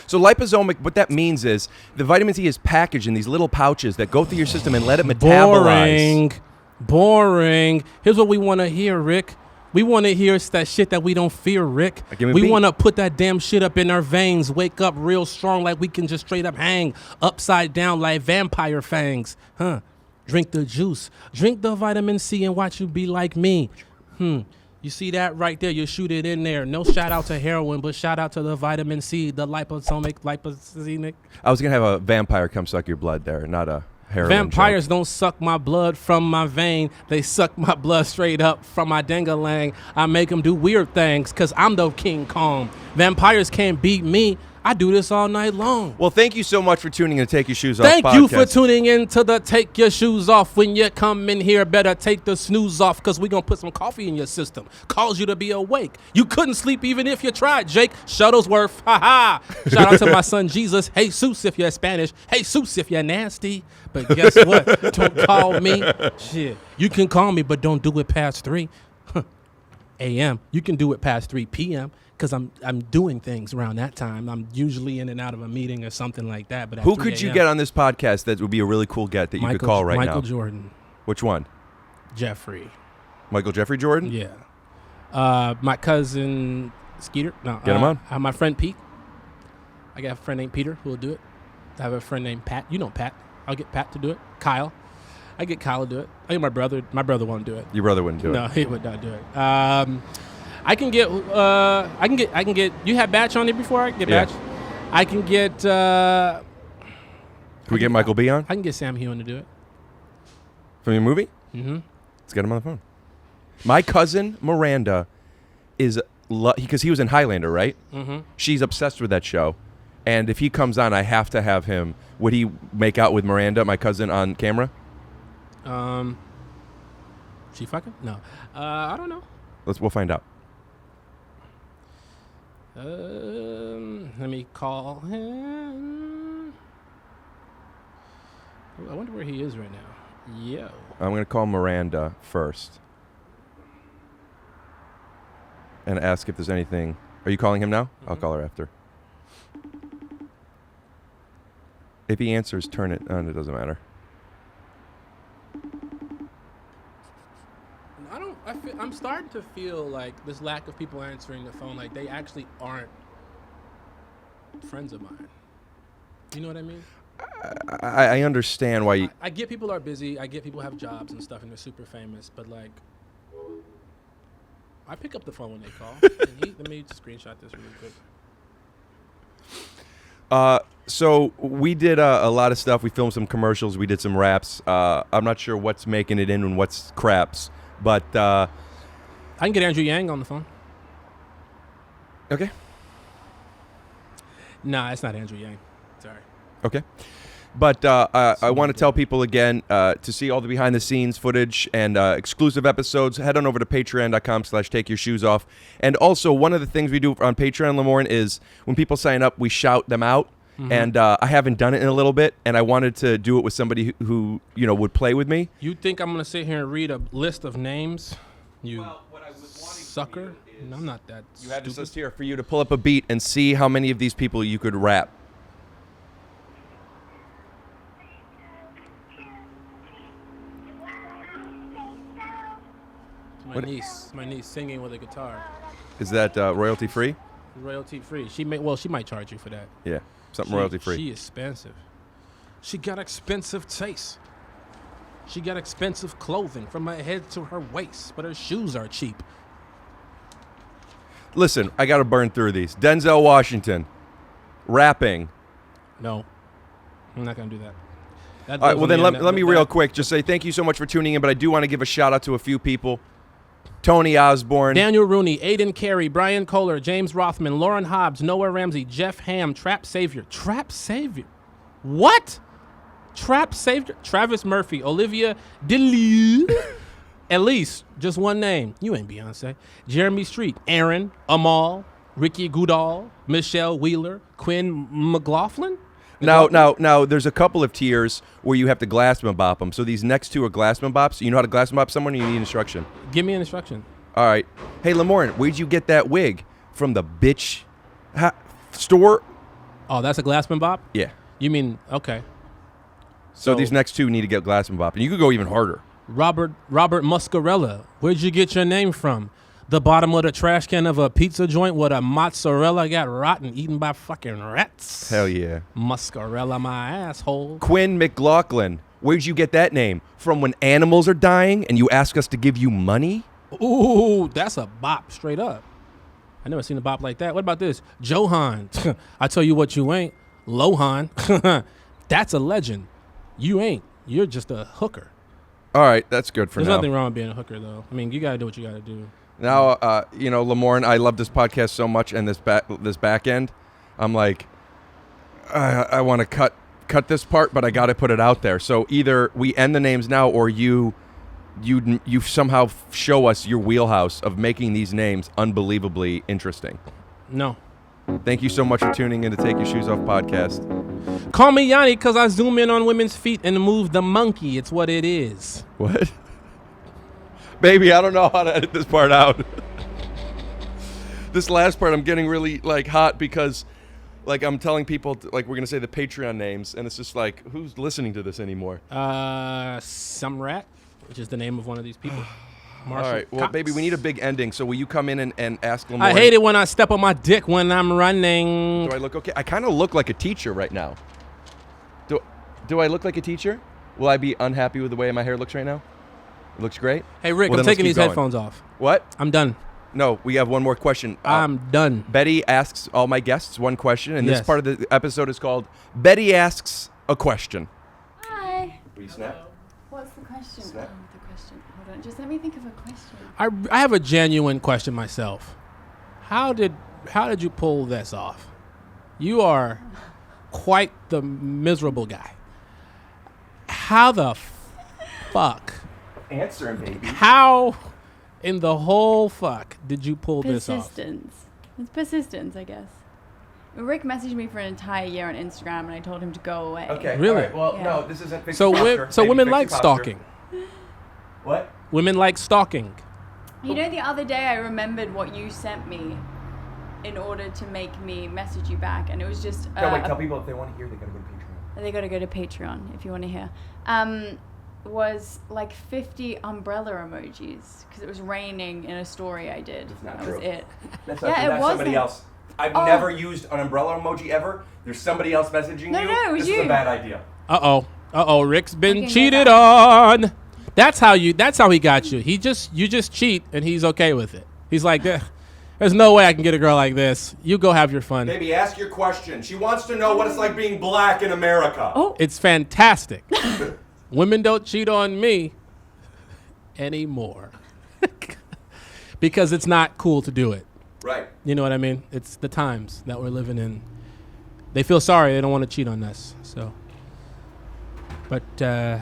So liposomic, what that means is the vitamin C is packaged in these little pouches that go through your system and let it metabolize. Boring. Here's what we want to hear, Rick. We want to hear that shit that we don't fear, Rick. Give me a We beat. want to put that damn shit up in our veins, wake up real strong like we can just straight up hang upside down like vampire fangs. Huh? Drink the juice. Drink the vitamin C and watch you be like me. You see that right there? You shoot it in there. No shout out to heroin, but shout out to the vitamin C, the lipocenic. I was gonna have a vampire come suck your blood there, not a heroin. Vampires joke. don't suck my blood from my vein. They suck my blood straight up from my dangalang. I make them do weird things because I'm the King Kong. Vampires can't beat me. I do this all night long. Well, thank you so much for tuning in to Take Your Shoes Off Thank you for podcast. tuning in to the Take Your Shoes Off. When you come in here, better take the snooze off because we're going to put some coffee in your system. Cause you to be awake. You couldn't sleep even if you tried, Jake Shuttlesworth. Ha ha. Shout out to my son Jesus. Hey, Seuss if you're Spanish. Hey, Seuss if you're nasty. But guess what? Don't call me. Shit. You can call me, but don't do it past 3 a.m. You can do it past 3 p.m. because I'm doing things around that time. I'm usually in and out of a meeting or something like that. But at Who 3 could you a.m. get on this podcast that would be a really cool get that you could call right now? Michael Jordan, Which one? Jeffrey. Michael Jeffrey Jordan? Yeah. My cousin Skeeter. No. Get him on. I have my friend Pete. I got a friend named Peter who will do it. I have a friend named Pat. You know Pat. I'll get Pat to do it. Kyle. I get Kyle to do it. I think my brother. My brother won't do it. Your brother wouldn't do No, it. he would not do it. I can get. You had Batch on there before. I can get Yeah. Batch. I can get. Can we get Michael B on I can get Sam Heughan to do it. from your movie? Mm-hmm. Let's get him on the phone. My cousin Miranda is because he was in Highlander, right? Mm-hmm. She's obsessed with that show, and if he comes on, I have to have him. Would he make out with Miranda, my cousin, on camera? She fucking? No. I don't know. We'll find out. Let me call him. I wonder where he is right now. Yo. I'm gonna call Miranda first and ask if there's anything. Are you calling him now? I'll call her after. If he answers, turn it on. It doesn't matter. I'm starting to feel like this lack of people answering the phone, like they actually aren't friends of mine. You know what I mean? I understand why you... I get people are busy. I get people have jobs and stuff, and they're super famous. But like, I pick up the phone when they call. Let me screenshot this really quick. So we did a lot of stuff. We filmed some commercials. We did some raps. I'm not sure what's making it in and what's craps, but I can get Andrew Yang on the phone. okay. Nah, it's not Andrew Yang. Sorry. Okay. But I want to tell people again, to see all the behind-the-scenes footage and exclusive episodes, head on over to patreon.com/takeyourshoesoff. And also, one of the things we do on Patreon, Lamorne, is when people sign up, we shout them out. Mm-hmm. And I haven't done it in a little bit, and I wanted to do it with somebody who would play with me. You think I'm going to sit here and read a list of names? You sucker. No, I'm not that You had this stupid. list here for you to pull up a beat and see how many of these people you could rap. My niece singing with a guitar. Is that royalty free? Royalty free. She might charge you for that. Yeah, something royalty free. She expensive. She got expensive taste. She got expensive clothing from her head to her waist, but her shoes are cheap. Listen, I got to burn through these. Denzel Washington, rapping. No, I'm not gonna do that. All right, well then let me real quick just say thank you so much for tuning in, but I do want to give a shout out to a few people. Tony Osborne. Daniel Rooney, Aiden Carey, Brian Kohler, James Rothman, Lauren Hobbs, Noah Ramsey, Jeff Ham, Trap Savior. What? Trap Savior? Travis Murphy, Olivia Dilly. Elise, just one name. You ain't Beyonce. Jeremy Street, Aaron, Amal, Ricky Goodall, Michelle Wheeler, Quinn McLaughlin. Now, there's a couple of tiers where you have to Glassman bop them. So these next two are Glassman bops. You know how to Glassman bop someone, or you need instruction? Give me an instruction. All right. Hey, Lamorne, where'd you get that wig? From the bitch store? Oh, that's a Glassman bop? Yeah. You mean, okay. So these next two need to get Glassman bop. And you could go even harder. Robert Muscarella, where'd you get your name from? the bottom of the trash can of a pizza joint with a mozzarella got rotten, eaten by fucking rats. Hell yeah. Muscarella my asshole. Quinn McLaughlin. Where'd you get that name? From when animals are dying and you ask us to give you money? Ooh, that's a bop straight up. I never seen a bop like that. What about this? Johan. I tell you what you ain't. Lohan. That's a legend. You ain't. You're just a hooker. All right, that's good for There's now. nothing wrong with being a hooker, though. I mean, you got to do what you got to do. Now, Lamorne, I love this podcast so much, and this back end, I'm like, I want to cut this part, but I got to put it out there. So either we end the names now, or you somehow show us your wheelhouse of making these names unbelievably interesting. No. Thank you so much for tuning in to Take Your Shoes Off podcast. Call me Yanni because I zoom in on women's feet and move the monkey. It's what it is. What? Baby, I don't know how to edit this part out. This last part, I'm getting really hot because I'm telling people we're gonna say the Patreon names, and it's just who's listening to this anymore? Some rat, which is the name of one of these people. Marshall All right, well, Cox. baby, we need a big ending. So will you come in and ask Lamorne? I hate it when I step on my dick when I'm running. Do I look okay? I kind of look like a teacher right now. Do I look like a teacher? Will I be unhappy with the way my hair looks right now? It looks great. Hey, Rick, Well, I'm then let's taking keep these going. headphones off. What? I'm done. No, we have one more question. I'm done. Betty asks all my guests one question, and Yes. this part of the episode is called Betty Asks a Question. Hi. Will you snap? What's the question? Snap. Oh, the question. Hold on. Just let me think of a question. I have a genuine question myself. How did you pull this off? You are quite the miserable guy. How the fuck? Answer, baby. How in the whole fuck did you pull this off? Persistence. It's persistence, I guess. Rick messaged me for an entire year on Instagram, and I told him to go away. Okay. Really? All right, well, Yeah. no, this isn't fixed So posture. Baby, women fix like your posture. stalking. What? Women like stalking. You know, the other day I remembered what you sent me in order to make me message you back, and it was just Tell people if they want to hear, they gotta go to Patreon. they gotta go to Patreon if you want to hear. Was 50 umbrella emojis because it was raining in a story I did. That's not that true. was it. That's Yeah, it somebody wasn't. else. I've Oh. never used an umbrella emoji ever. There's somebody else messaging No, you. no, it was this you. is a bad idea. Uh-oh, Rick's I been can go cheated back. on. That's how he got you. You just cheat and he's okay with it. He's like, there's no way I can get a girl like this. You go have your fun. Baby, ask your question. She wants to know what it's like being black in America. Oh. It's fantastic. Women don't cheat on me anymore. Because it's not cool to do it. Right. You know what I mean? It's the times that we're living in. They feel sorry. They don't want to cheat on us. So, but Has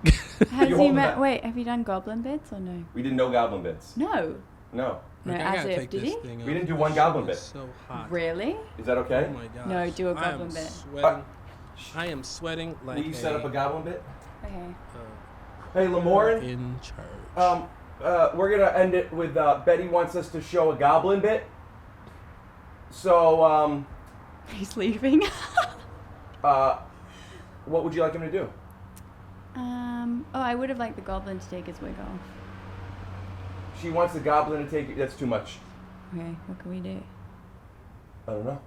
You he hold met? that. Wait, have you done goblin bits or no? We did no goblin bits. No. No. No, Rick, I as gotta if, take did this he? thing We off. didn't do one goblin bit. It's so hot. Really? Is that okay? Oh my gosh. No, do a I goblin am bit. Sweating. I am sweating like Will you set up a goblin bit? Okay. Hey, Lamorne. in charge. We're gonna end it with Betty wants us to show a goblin bit. So, He's leaving. what would you like him to do? Oh, I would have liked the goblin to take his wig off. She wants the goblin to take it. That's too much. Okay, what can we do? I don't know.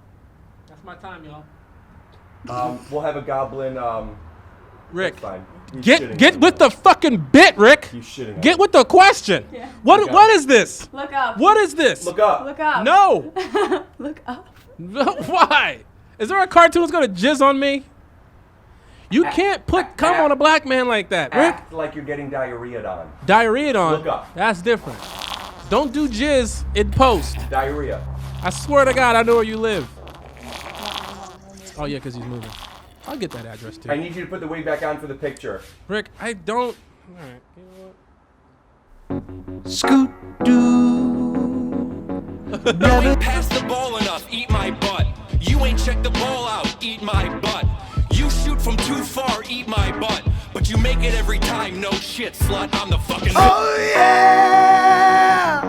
That's my time, y'all. We'll have a goblin. Rick, That's fine. He's get shitting with on the fucking bit, Rick. He's shitting on Get me. with the question. Yeah. Look What up. is this? Look up. What is this? Look up. Look up. No. Look up. Why? Is there a cartoon that's gonna jizz on me? You can't put cum on a black man like that, Rick. Act like you're getting diarrhea on. Diarrhea on. Look up. That's different. Don't do jizz in post. Diarrhea. I swear to God, I know where you live. Oh yeah, because he's moving. I'll get that address too. I need you to put the wig back on for the picture. Rick, I don't. All right. You know what? Scoot doo. You ain't passed the ball enough, eat my butt. You ain't checked the ball out, eat my butt. You shoot from too far, eat my butt. But you make it every time, no shit, slut, I'm the fucking... Oh yeah!